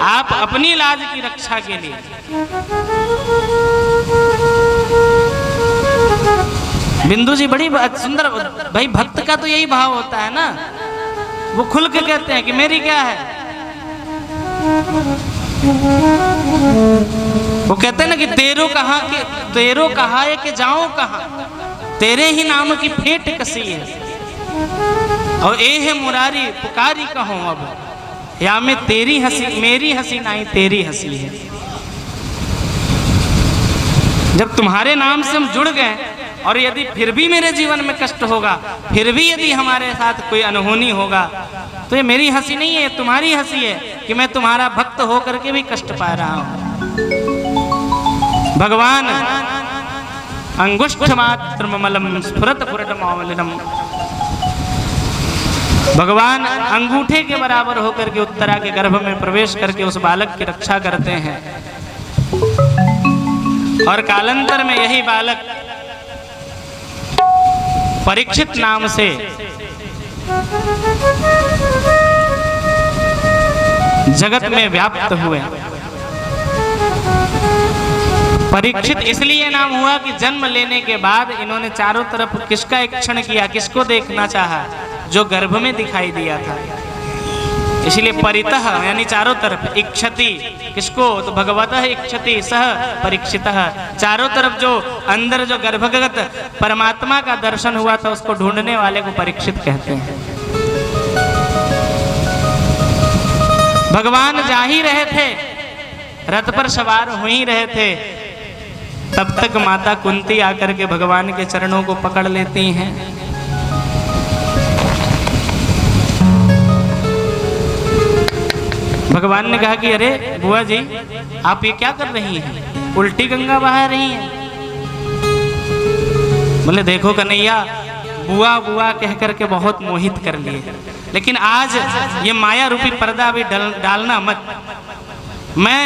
Speaker 1: आप अपनी लाज की रक्षा के लिए। बिंदु जी बड़ी सुंदर, भाई भक्त का तो यही भाव होता है ना, वो खुल के कहते हैं कि मेरी क्या है। वो कहते हैं ना कि तेरो कहा है कि जाऊं कहां, तेरे ही नाम की फेंट कसी है, और ए है मुरारी पुकारी कहूं अब, या मैं तेरी हंसी, मेरी हंसी नहीं तेरी हंसी है। जब तुम्हारे नाम से हम जुड़ गए और यदि फिर भी मेरे जीवन में कष्ट होगा, फिर भी यदि हमारे साथ कोई अनहोनी होगा, तो ये मेरी हंसी नहीं है, तुम्हारी हंसी है कि मैं तुम्हारा भक्त होकर के भी कष्ट पा रहा हूं। भगवान अंगुष्ठ मात्र ममलम स्फुरत फुरटमावलिनम, भगवान अंगूठे के बराबर होकर के उत्तरा के गर्भ में प्रवेश करके उस बालक की रक्षा करते हैं। और कालांतर में यही बालक परीक्षित नाम से जगत में व्याप्त हुए। परीक्षित इसलिए नाम हुआ कि जन्म लेने के बाद इन्होंने चारों तरफ किसका इक्षण किया, किसको देखना चाहा, जो गर्भ में दिखाई दिया था। इसलिए परितः यानी चारों तरफ, इक्षति किसको, तो भगवतः इक्षति सह परीक्षितः, चारों तरफ जो अंदर जो गर्भगत परमात्मा का दर्शन हुआ था उसको ढूंढने वाले को परीक्षित कहते हैं। भगवान जा ही रहे थे, रथ पर सवार हो ही रहे थे, तब तक माता कुंती आकर के भगवान के चरणों को पकड़ लेती हैं। भगवान ने कहा कि अरे बुआ जी, आप ये क्या कर रही हैं, उल्टी गंगा बहा रही हैं। बोले देखो कन्हैया, बुआ बुआ कह करके बहुत मोहित कर लिए, लेकिन आज ये माया रूपी पर्दा भी डालना मत। मैं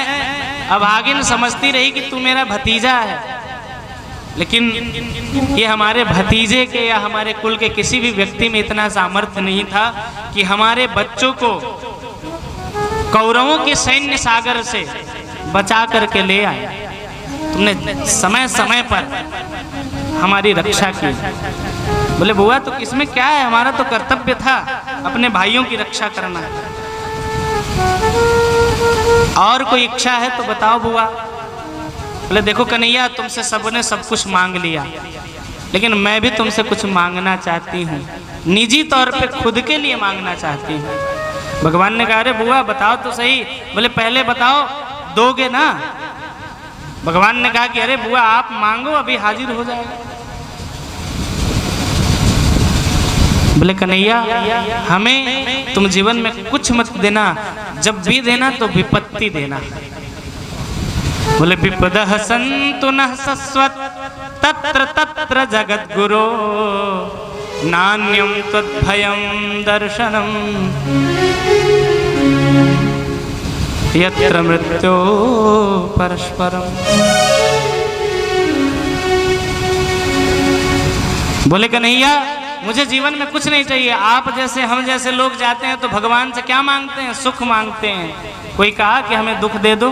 Speaker 1: अभागिन समझती रही कि तू मेरा भतीजा है, लेकिन ये हमारे भतीजे के या हमारे कुल के किसी भी व्यक्ति में इतना सामर्थ्य नहीं था कि हमारे बच्चों को कौरवों के सैन्य सागर से बचा करके ले आए। तुमने समय समय पर हमारी रक्षा की। बोले बुआ तो इसमें क्या है, हमारा तो कर्तव्य था अपने भाइयों की रक्षा करना। और कोई इच्छा है तो बताओ बुआ। बोले देखो कन्हैया, तुमसे सबने सब कुछ मांग लिया, लेकिन मैं भी तुमसे कुछ मांगना चाहती हूँ, निजी तौर पे खुद के लिए मांगना चाहती हूँ। भगवान ने कहा अरे बुआ बताओ तो सही। बोले पहले बताओ दोगे ना। भगवान ने कहा कि अरे बुआ आप मांगो, अभी हाजिर हो जाएगा। बोले कन्हैया, हमें तुम जीवन में कुछ मत देना, जब भी देना तो विपत्ति देना। बोले विपदः सन्तु नः शश्वत् तत्र तत्र जगद्गुरो नान्यं त्वद्भयं दर्शनम् यत्र मृत्यो परस्परम्। बोले कन्हैया, मुझे जीवन में कुछ नहीं चाहिए। आप जैसे हम जैसे लोग जाते हैं तो भगवान से क्या मांगते हैं, सुख मांगते हैं। कोई कहा कि हमें दुख दे दो,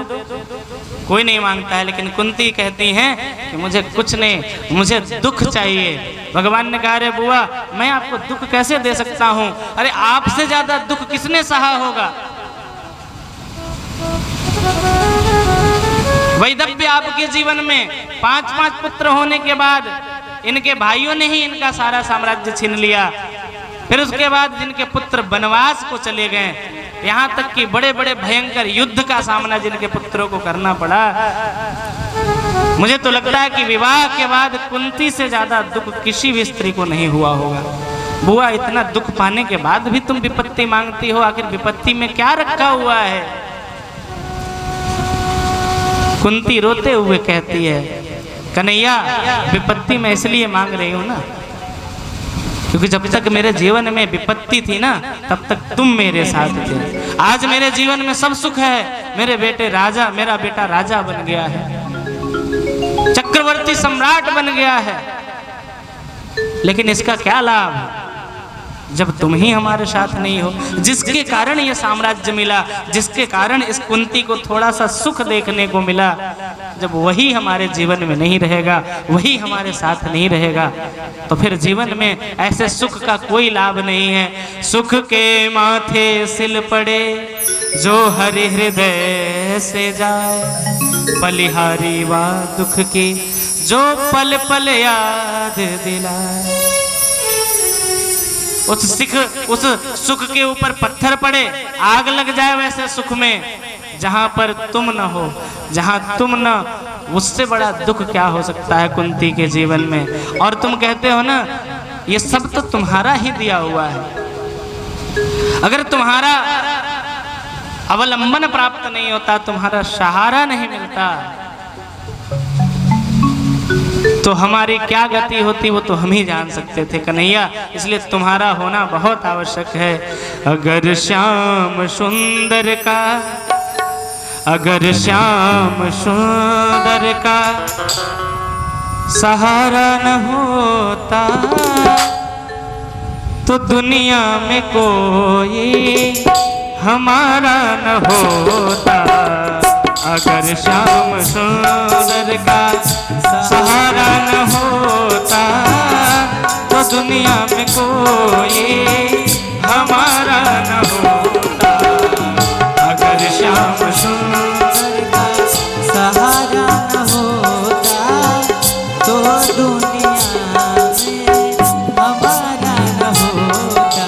Speaker 1: कोई नहीं मांगता है, लेकिन कुंती कहती हैं कि मुझे कुछ नहीं, मुझे दुख चाहिए। भगवान ने कहा अरे बुआ मैं आपको दुख कैसे दे सकता हूँ, अरे आपसे ज्यादा दुख किसने सहा होगा। वैदव्य आपके जीवन में 5 पुत्र होने के बाद इनके भाइयों ने ही इनका सारा साम्राज्य छीन लिया। फिर उसके बाद जिनके पुत्र वनवास को चले गए, यहाँ तक कि बड़े बड़े भयंकर युद्ध का सामना जिनके पुत्रों को करना पड़ा। मुझे तो लगता है कि विवाह के बाद कुंती से ज्यादा दुख किसी भी स्त्री को नहीं हुआ होगा। बुआ इतना दुख पाने के बाद भी तुम विपत्ति मांगती हो, आखिर विपत्ति में क्या रखा हुआ है। कुंती रोते हुए कहती है कन्हैया, विपत्ति मैं इसलिए मांग रही हूं ना, क्योंकि जब तक मेरे जीवन में विपत्ति थी ना, तब तक तुम मेरे साथ थे। आज मेरे जीवन में सब सुख है, मेरा बेटा राजा बन गया है, चक्रवर्ती सम्राट बन गया है, लेकिन इसका क्या लाभ जब तुम ही हमारे साथ नहीं हो। जिसके कारण ये साम्राज्य मिला, जिसके कारण इस कुंती को थोड़ा सा सुख देखने को मिला, जब वही हमारे जीवन में नहीं रहेगा, वही हमारे साथ नहीं रहेगा, तो फिर जीवन में ऐसे सुख का कोई लाभ नहीं है। सुख के माथे सिल पड़े जो हरि हृदय से जाए, बलिहारी वा दुख की जो पल पल याद दिलाए। उस सुख के ऊपर पत्थर पड़े, आग लग जाए वैसे सुख में, जहां पर तुम न हो, जहां तुम न, उससे बड़ा दुख क्या हो सकता है कुंती के जीवन में। और तुम कहते हो ना ये सब तो तुम्हारा ही दिया हुआ है। अगर तुम्हारा अवलंबन प्राप्त नहीं होता, तुम्हारा सहारा नहीं मिलता, तो हमारी क्या गति होती वो तो हम ही जान सकते थे कन्हैया। इसलिए तुम्हारा होना बहुत आवश्यक है। अगर श्याम सुंदर का, अगर श्याम सुंदर का सहारा न होता, तो दुनिया में कोई हमारा न होता। अगर श्याम सुंदर का सहारा न होता, तो दुनिया में कोई हमारा न होता। अगर श्याम सुंदर का
Speaker 2: सहारा न होता, तो दुनिया में हमारा न होता।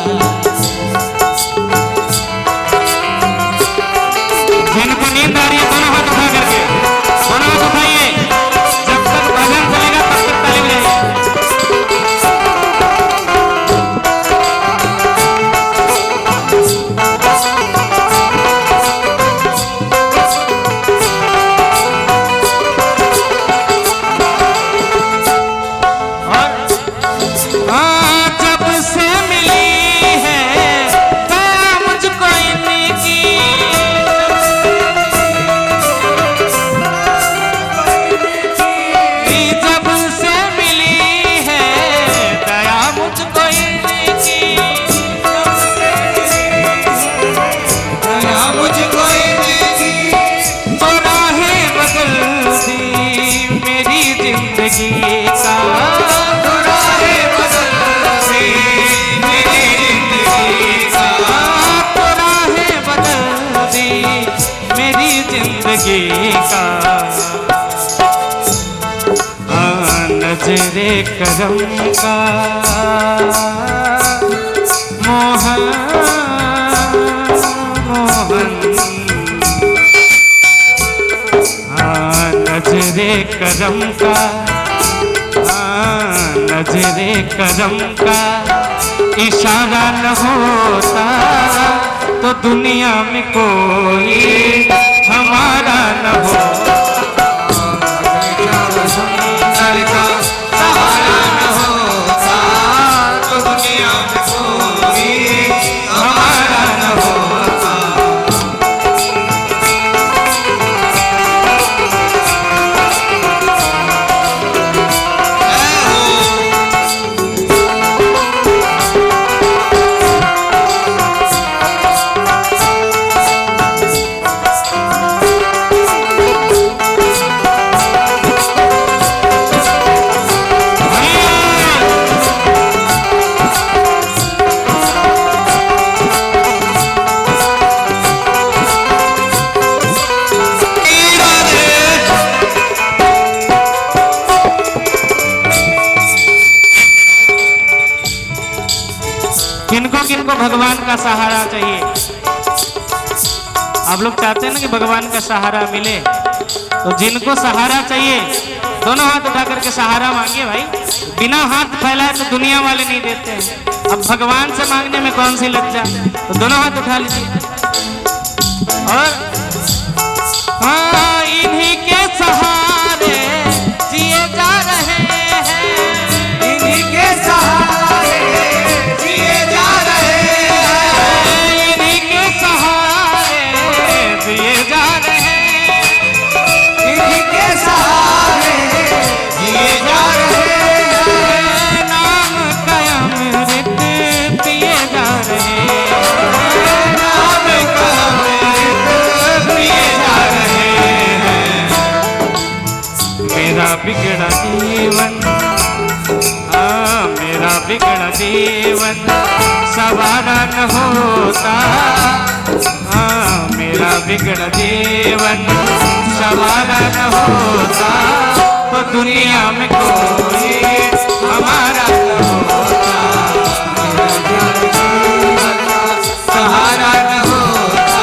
Speaker 1: नजरे करम का मोहन मोहन, हाँ नजरे करम का, हाँ नजरे करम का इशारा न होता तो दुनिया में कोई हमारा न हो। किनको किनको भगवान का सहारा चाहिए? आप लोग चाहते हैं ना कि भगवान का सहारा मिले, तो जिनको सहारा चाहिए दोनों हाथ उठा करके सहारा मांगे भाई। बिना हाथ फैलाए तो दुनिया वाले नहीं देते हैं। अब भगवान से मांगने में कौन सी लज्जा, तो दोनों हाथ उठा लीजिए। और हाँ इन्हीं के सहारे जिए जा रहे हैं,
Speaker 2: इन्हीं के सहारे जिए जा रहे हैं,
Speaker 1: इन्हीं के सहारे जिए जा रहे हैं,
Speaker 2: इन्हीं के सहारे जिए जा रहे हैं,
Speaker 1: नाम का अमृत पिए जा रहे हैं,
Speaker 2: नाम का अमृत पिए जा रहे हैं।
Speaker 1: मेरा बिगड़ा जीवन, हाँ मेरा बिगड़ा जीवन सवारा न होता, हाँ मेरा बिगड़ा जीवन सवारा न होता तो दुनिया में कोई हमारा न होता,
Speaker 2: सहारा न होता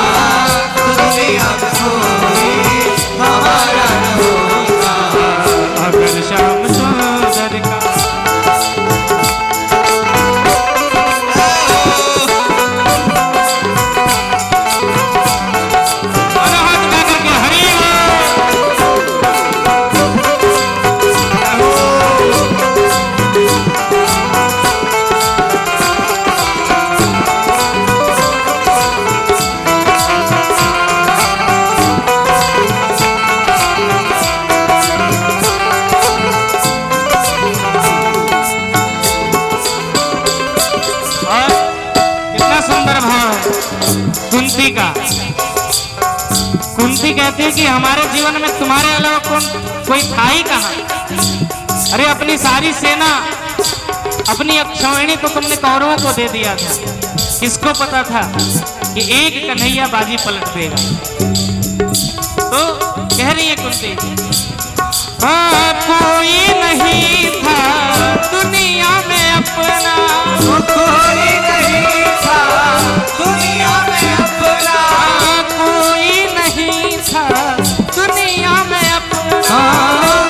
Speaker 2: तो दुनिया में कोई हमारा न होता।
Speaker 1: अगर श्याम सुंदर का कुंती का, कुंती कहती है कि हमारे जीवन में तुम्हारे अलावा कोई था ही कहाँ। अरे अपनी सारी सेना, अपनी अक्षौहिणी को तुमने कौरवों को दे दिया था। किसको पता था कि एक कन्हैया बाजी पलट देगा। तो कह रही है कुंती, हाँ कोई नहीं था दुनिया में अपना,
Speaker 2: कोई नहीं था दुनिया में अपना,
Speaker 1: कोई नहीं था दुनिया में अपना,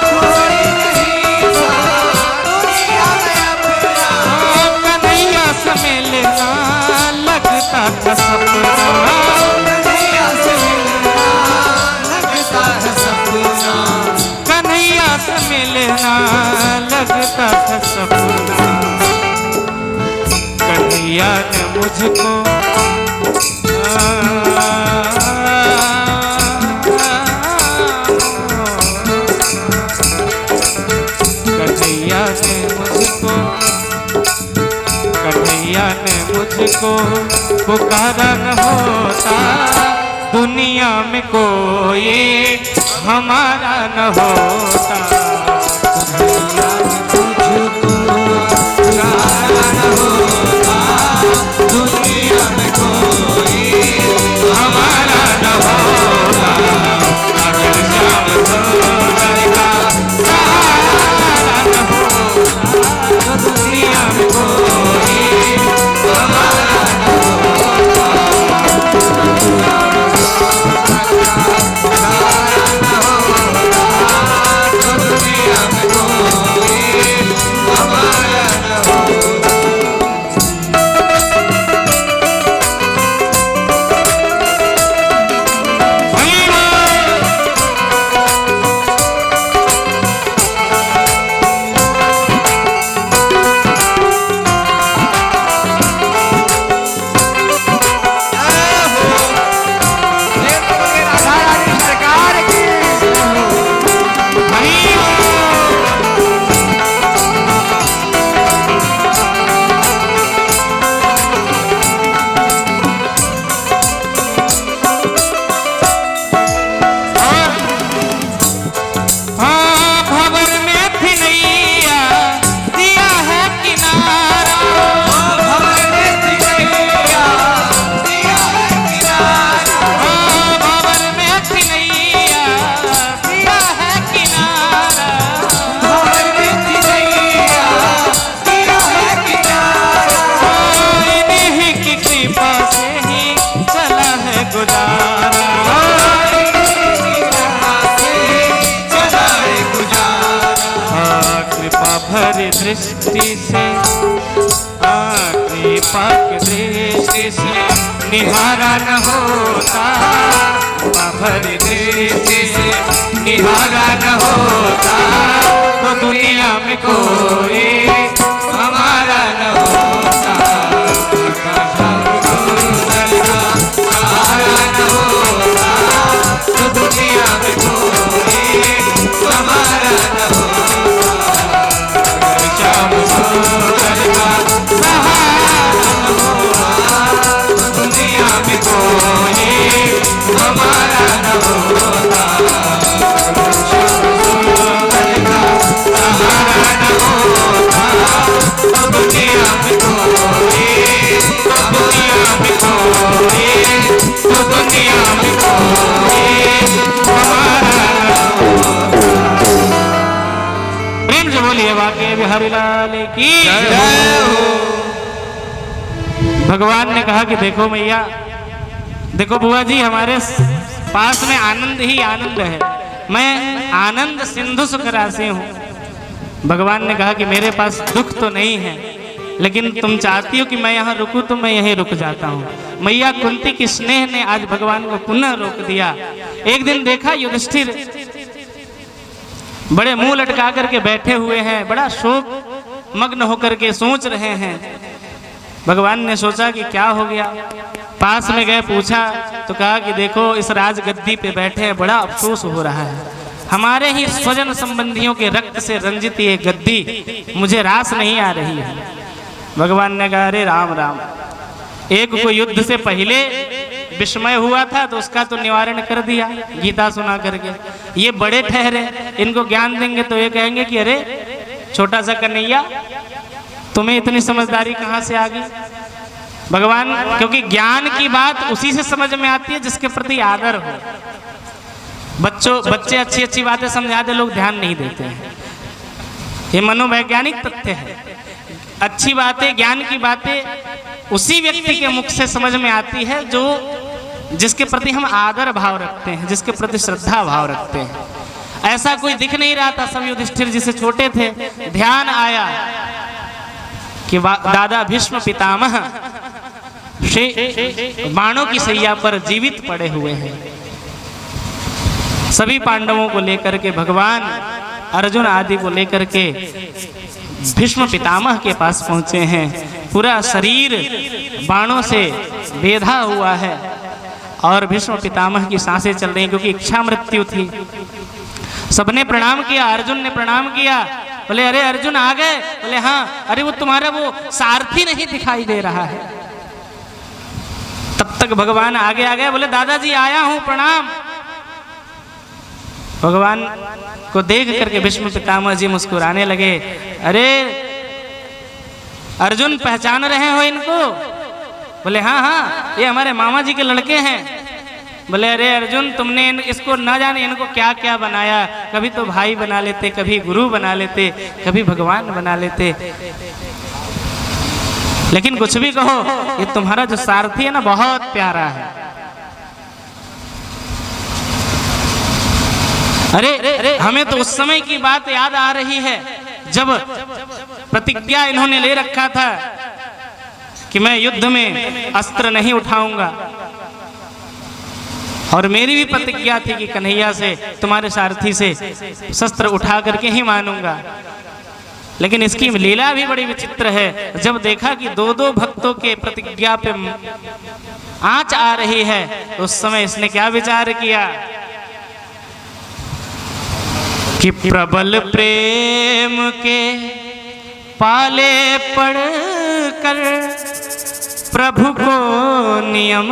Speaker 2: कोई नहीं था दुनिया में अपना,
Speaker 1: कन्हैया से मिलना लगता था सपना,
Speaker 2: कन्हैया से मिलना लगता है सपना,
Speaker 1: कन्हैया से मिलना लगता था सपना। कन्हैया ने मुझको कन्हैया ने मुझको, कन्हैया ने मुझको पुकारा न होता दुनिया में कोई हमारा न होता।
Speaker 2: कन्हैया ने तुझको पुकारा न होता दुनिया में कोई
Speaker 1: हमारा न होता, अगर श्याम सुंदर का सहारा न होता। दृष्टि से, कृपा की दृष्टि से निहारा न होता, भरी दृष्टि से निहारा न होता, तो दुनिया में कोई हमारा न होता, सहारा न होता, तो दुनिया में कोई हमारा न होता, श्याम सुंदर का सहारा न होता, तो दुनिया में कोई हमारा न होता, श्याम सुंदर का सहारा न होता, तो दुनिया में कोई, तो दुनिया में कोई, तो दुनिया में कोई हमारा न होता। प्रेम से बोलिए वाकई बिहारी लाल की जय हो। भगवान ने कहा कि देखो मैया, देखो बुआ जी, हमारे पास में आनंद ही आनंद है, मैं आनंद सिंधु सुख राशि हूँ। भगवान ने कहा कि मेरे पास दुख तो नहीं है, लेकिन तुम चाहती हो कि मैं यहाँ रुकूं तो मैं यहीं रुक जाता हूँ। मैया कुंती की स्नेह ने आज भगवान को पुनः रोक दिया। एक दिन देखा युधिष्ठिर बड़े मुंह लटका करके बैठे हुए हैं, बड़ा शोक मग्न होकर के सोच रहे हैं। भगवान ने सोचा कि क्या हो गया, पास में गए, पूछा तो कहा कि देखो इस राजगद्दी पे बैठे हैं, बड़ा अफसोस हो रहा है, हमारे ही स्वजन संबंधियों के रक्त से रंजित ये गद्दी मुझे रास नहीं आ रही है। भगवान ने कहा अरे राम राम, एक को युद्ध से पहले विस्मय हुआ था तो उसका तो निवारण कर दिया गीता सुना करके, ये बड़े ठहरे, इनको ज्ञान देंगे तो ये कहेंगे कि अरे छोटा सा कन्हैया तुम्हें इतनी समझदारी कहाँ से आ गई। भगवान, क्योंकि ज्ञान की बात उसी से समझ में आती है जिसके प्रति आदर हो। बच्चे अच्छी अच्छी बातें समझा दे, लोग ध्यान नहीं देते हैं, ये मनोवैज्ञानिक तथ्य है। अच्छी बातें, ज्ञान की बातें उसी व्यक्ति के मुख से समझ में आती है जो जिसके प्रति हम आदर भाव रखते हैं, जिसके प्रति श्रद्धा भाव रखते हैं। ऐसा कोई दिख नहीं रहा था। सब युधिष्ठिर जी से छोटे थे, ध्यान आया कि दादा भीष्म पितामह बाणों की सैया पर जीवित पड़े हुए हैं। सभी पांडवों को लेकर के भगवान अर्जुन आदि को लेकर के भीष्म पितामह के पास पहुंचे हैं। पूरा शरीर बाणों से बेधा हुआ है और भीष्म पितामह की सांसें चल रही, क्योंकि इच्छा मृत्यु थी। सबने प्रणाम किया, अर्जुन ने प्रणाम किया, बोले अरे अर्जुन आ गए? बोले हाँ। अरे वो तुम्हारा वो सारथी नहीं दिखाई दे रहा है। तब तक भगवान आगे आ गए, बोले दादाजी आया हूं, प्रणाम। भगवान को देख करके भीष्म पितामह जी मुस्कुराने लगे। अरे अर्जुन पहचान रहे हो इनको? बोले हाँ हाँ, ये हमारे मामा जी के लड़के हैं। बोले अरे अर्जुन, तुमने इसको ना जाने इनको क्या क्या बनाया, कभी तो भाई बना लेते, कभी गुरु बना लेते, कभी भगवान बना लेते। लेकिन कुछ भी कहो, ये तुम्हारा जो सारथी है ना बहुत प्यारा है। अरे हमें तो उस समय की बात याद आ रही है जब प्रतिज्ञा इन्होंने ले रखा था कि मैं युद्ध में अस्त्र नहीं उठाऊंगा, और मेरी भी प्रतिज्ञा थी कि कन्हैया से, तुम्हारे सारथी से शस्त्र उठा करके ही मानूंगा। लेकिन इसकी लीला भी बड़ी विचित्र है। जब देखा कि दो दो भक्तों के प्रतिज्ञा पे आंच आ रही है, तो उस समय इसने क्या विचार किया कि प्रबल प्रेम के पाले पड़ कर प्रभु को नियम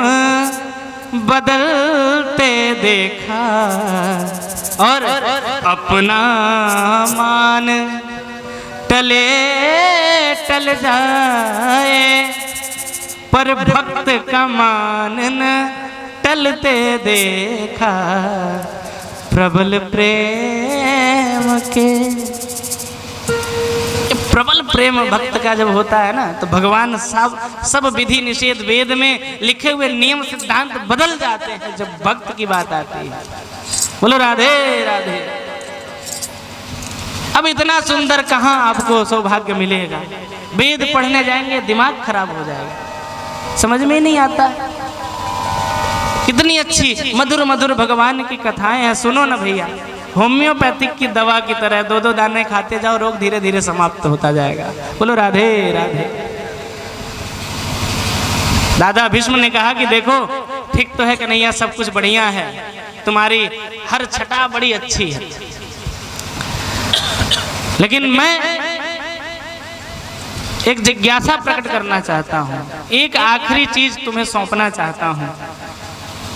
Speaker 1: बदलते देखा, और अपना मान टले टल जाए, पर भक्त का मान न टलते देखा। प्रबल प्रेम के, प्रबल प्रेम भक्त का जब होता है ना, तो भगवान सब विधि निषेध वेद में लिखे हुए नियम सिद्धांत बदल जाते हैं जब भक्त की बात आती है। बोलो राधे राधे। अब इतना सुंदर कहाँ आपको सौभाग्य मिलेगा? वेद पढ़ने जाएंगे दिमाग खराब हो जाएगा, समझ में नहीं आता। कितनी अच्छी मधुर मधुर भगवान की कथाएं हैं, सुनो ना भैया। होम्योपैथिक की दवा की तरह 2-2 दाने खाते जाओ, रोग धीरे धीरे समाप्त होता जाएगा। बोलो राधे राधे। दादा भीष्म ने कहा कि देखो ठीक तो है कन्हैया, सब कुछ बढ़िया है, तुम्हारी हर छटा बड़ी अच्छी है, लेकिन मैं एक जिज्ञासा प्रकट करना चाहता हूँ, एक आखिरी चीज तुम्हें सौंपना चाहता हूँ।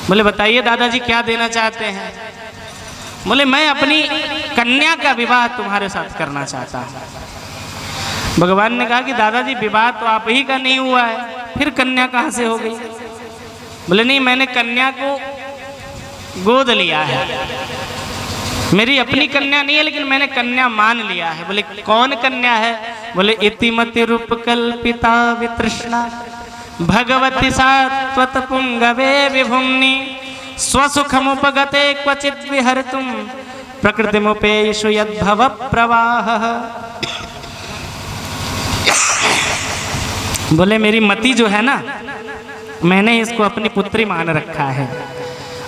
Speaker 1: बोले बताइए दादाजी क्या देना चाहते हैं? बोले मैं अपनी कन्या का विवाह तुम्हारे साथ करना चाहता हूँ। भगवान ने कहा कि दादाजी विवाह तो आप ही का नहीं हुआ है, फिर कन्या कहाँ से हो गई? बोले नहीं, मैंने कन्या को गोद लिया है, मेरी अपनी कन्या नहीं है, लेकिन मैंने कन्या मान लिया है। बोले कौन कन्या है? बोले इतिमति रूप कल्पिता वितृष्णा भगवती सात्वत पुंगवे विभुम्नि स्वसुखमुपगते क्वचित् विहर्तुं प्रकृतिमुपेयिषु यद्भव प्रवाहः। बोले मेरी मति जो है ना, मैंने इसको अपनी पुत्री मान रखा है,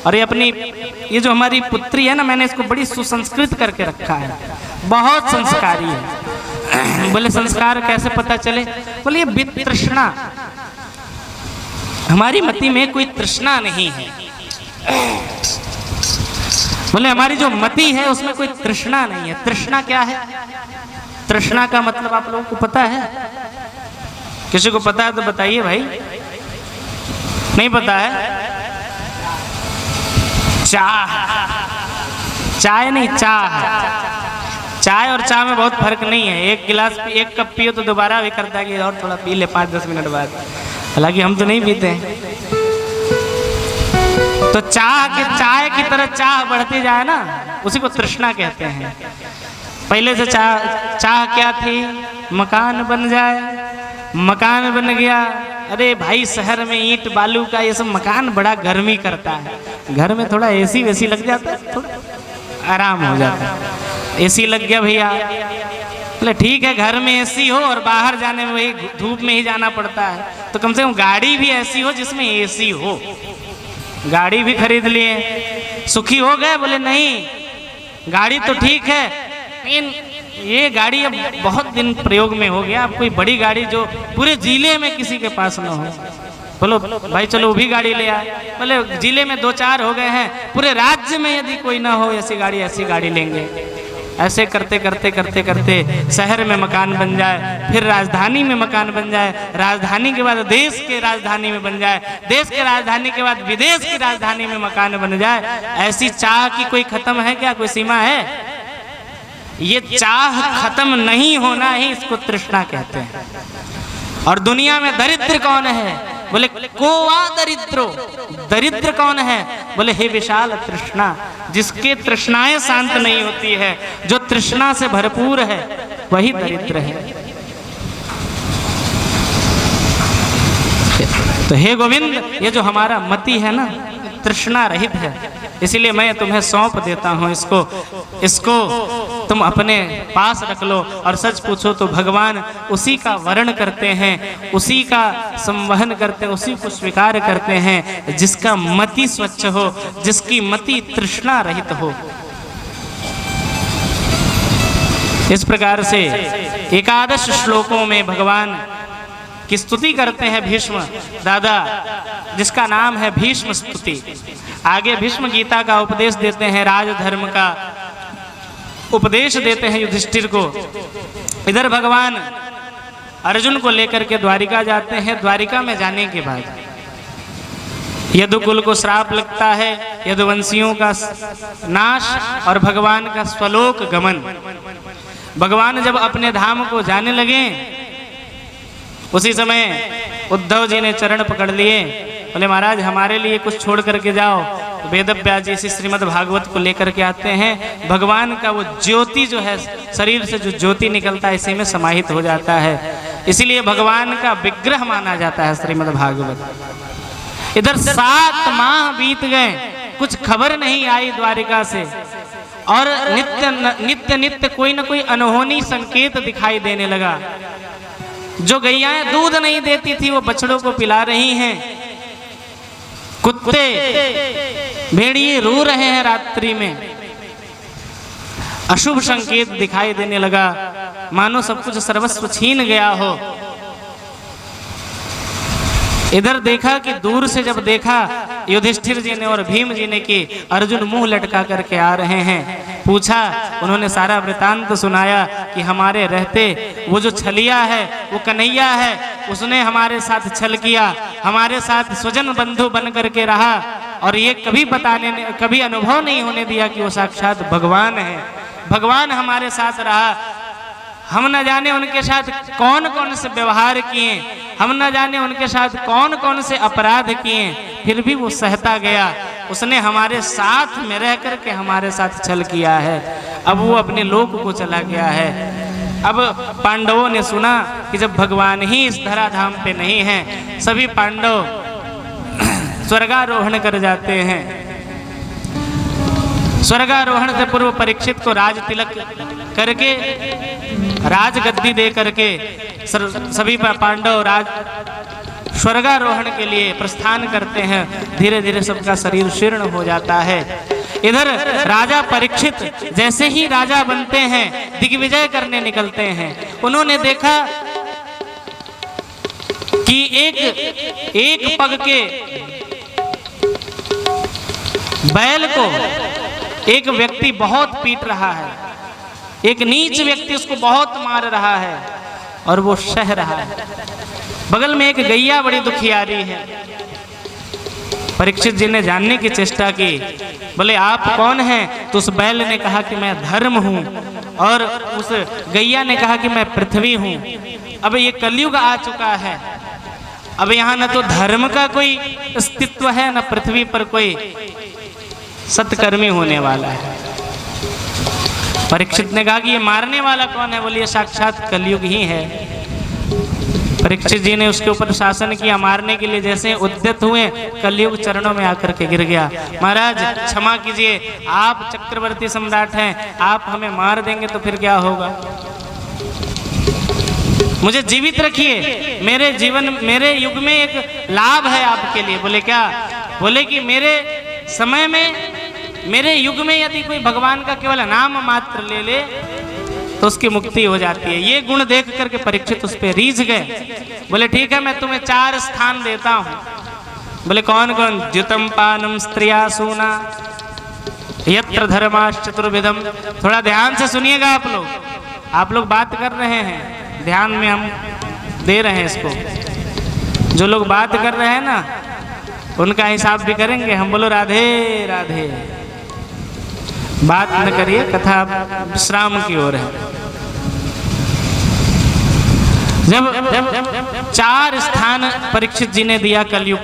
Speaker 1: और ये जो हमारी पुत्री है ना, मैंने इसको बड़ी सुसंस्कृत करके रखा है, बहुत संस्कारी है। बोले संस्कार कैसे पता चले? बोले ये वितृष्णा, हमारी मति में कोई तृष्णा नहीं है। बोले हमारी जो मति है उसमें कोई तृष्णा नहीं है। तृष्णा क्या है? तृष्णा का मतलब आप लोगों को पता है? किसी को पता है तो बताइए भाई। नहीं पता है? चाह, चाय नहीं, चाह। चाय और चाय में बहुत फर्क नहीं है। एक गिलास एक कप पियो तो दोबारा भी करता है कि और थोड़ा पी ले 5-10 मिनट बाद, हालांकि हम तो नहीं पीते हैं। तो चाय की तरह चाह बढ़ती जाए ना, उसी को तृष्णा कहते हैं। पहले से चाह क्या थी? मकान बन जाए, मकान बन गया। अरे भाई शहर में ईंट बालू का ये सब मकान बड़ा गर्मी करता है, घर में थोड़ा एसी वैसी लग जाता है, थोड़ा आराम हो जाता है। एसी लग गया भैया, बोले ठीक है घर में एसी हो और बाहर जाने में वही धूप में ही जाना पड़ता है, तो कम से कम गाड़ी भी ऐसी हो जिसमें एसी हो। गाड़ी भी खरीद लिए, सुखी हो गए? बोले नहीं, गाड़ी तो ठीक है, लेकिन ये गाड़ी अब बहुत दिन प्रयोग में हो गया, अब कोई बड़ी गाड़ी जो पूरे जिले में किसी के पास ना हो। बोलो भाई चलो वो भी गाड़ी ले आए। बोले जिले में 2-4 हो गए हैं, पूरे राज्य में यदि कोई ना हो ऐसी गाड़ी लेंगे। ऐसे करते करते करते करते शहर में मकान बन जाए, फिर राजधानी में मकान बन जाए, राजधानी के बाद देश के राजधानी में बन जाए, देश के राजधानी के बाद विदेश की राजधानी में मकान बन जाए। ऐसी चाह की कोई खत्म है क्या? कोई सीमा है? ये चाह खत्म नहीं होना ही इसको तृष्णा कहते हैं। और दुनिया में दरिद्र कौन है? बोले कोवा दरिद्रो, दरिद्र कौन है? बोले हे विशाल तृष्णा, जिसके तृष्णाएं शांत नहीं होती है, जो तृष्णा से भरपूर है वही दरिद्र है। तो हे गोविंद, ये जो हमारा मति है ना, तृष्णा रहित है, इसीलिए मैं तुम्हें सौंप देता हूँ। इसको तुम अपने पास रख लो। और सच पूछो तो भगवान उसी का वर्ण करते हैं, उसी का संवहन करते हैं, उसी को स्वीकार करते हैं जिसका मति स्वच्छ हो, जिसकी मति तृष्णा रहित हो। इस प्रकार से 11 श्लोकों में भगवान की स्तुति करते हैं भीष्म दादा, जिसका नाम है भीष्म स्तुति। आगे भीष्म गीता का उपदेश देते हैं, राजधर्म का उपदेश देते हैं युधिष्ठिर को। इधर भगवान अर्जुन को लेकर के द्वारिका जाते हैं। द्वारिका में जाने के बाद यदुकुल को श्राप लगता है, यदुवंशियों का नाश और भगवान का स्वलोक गमन। भगवान जब अपने धाम को जाने लगे, उसी समय उद्धव जी ने चरण पकड़ लिए, बोले महाराज हमारे लिए कुछ छोड़ करके जाओ। तो वेदव्यास जी इसी श्रीमद् भागवत को लेकर के आते हैं। भगवान का वो ज्योति जो है, शरीर से जो ज्योति निकलता है, इसी में समाहित हो जाता है, इसीलिए भगवान का विग्रह माना जाता है श्रीमद् भागवत। इधर 7 माह बीत गए, कुछ खबर नहीं आई द्वारिका से। और नित्य नित्य कोई ना कोई अनहोनी संकेत दिखाई देने लगा। जो गैयाएं दूध नहीं देती थी वो बछड़ों को पिला रही हैं, कुत्ते भेड़िए रो रहे हैं रात्रि में। अशुभ संकेत दिखाई देने लगा, मानो सब कुछ सर्वस्व छीन गया हो। इधर देखा कि दूर से जब देखा युधिष्ठिर जी ने और भीम जी ने कि अर्जुन मुंह लटका करके आ रहे हैं, पूछा, उन्होंने सारा वृतांत सुनाया कि हमारे रहते वो जो छलिया है वो कन्हैया है, उसने हमारे साथ छल किया, हमारे साथ स्वजन बंधु बन करके रहा और ये कभी अनुभव नहीं होने दिया कि वो साक्षात भगवान है। भगवान हमारे साथ रहा। हम न जाने उनके साथ कौन कौन से व्यवहार किए, हम न जाने उनके साथ कौन कौन से अपराध किए, फिर भी वो सहता गया। उसने हमारे साथ में रह करके हमारे साथ छल किया है। अब वो अपने लोक को चला गया है। अब पांडवों ने सुना कि जब भगवान ही इस धराधाम पे नहीं हैं, सभी पांडव स्वर्गारोहण कर जाते हैं। स्वर्गारोहण से पूर्व परीक्षित को राज तिलक करके, राजगद्दी दे करके सभी पांडव स्वर्गारोहण के लिए प्रस्थान करते हैं। धीरे धीरे सबका शरीर शीर्ण हो जाता है। इधर राजा परीक्षित जैसे ही राजा बनते हैं, दिग्विजय करने निकलते हैं। उन्होंने देखा कि एक पग के बैल को एक व्यक्ति बहुत पीट रहा है, एक नीच व्यक्ति उसको बहुत मार रहा है और वो सह रहा है। बगल में एक गैया बड़ी दुखियारी है। परीक्षित जी ने जानने की चेष्टा की, बोले आप कौन हैं? तो उस बैल ने कहा कि मैं धर्म हूं, और उस गैया ने कहा कि मैं पृथ्वी हूं। अब ये कलयुग आ चुका है, अब यहाँ न तो धर्म का कोई अस्तित्व है, न पृथ्वी पर कोई सत्कर्मी होने वाला है। परीक्षित ने कहा कि ये मारने वाला कौन है? बोलिए साक्षात कलयुग ही है। परीक्षित जी ने उसके ऊपर शासन किया मारने के लिए। जैसे उद्यत हुए, कलयुग चरणों में आकर के गिर गया। महाराज क्षमा कीजिए, आप चक्रवर्ती सम्राट हैं, आप हमें मार देंगे तो फिर क्या होगा? मुझे जीवित रखिए, मेरे युग में एक लाभ है आपके लिए। बोले क्या? बोले कि मेरे समय में, मेरे युग में यदि कोई भगवान का केवल नाम मात्र ले ले तो उसकी मुक्ति हो जाती है। ये गुण देख करके परीक्षित उस पर रीझ गए। बोले ठीक है, मैं तुम्हें 4 स्थान देता हूँ। बोले कौन कौन? द्युतम पानम स्त्रिया सूना यत्र धर्माश्च चतुर्विधम। थोड़ा ध्यान से सुनिएगा आप लोग बात कर रहे हैं, ध्यान में हम दे रहे हैं इसको। जो लोग बात कर रहे हैं ना, उनका हिसाब भी करेंगे हम। बोलो राधे राधे। बात न करिए, कथा विश्राम की ओर है। जब 4 स्थान परीक्षित जी ने दिया कलयुग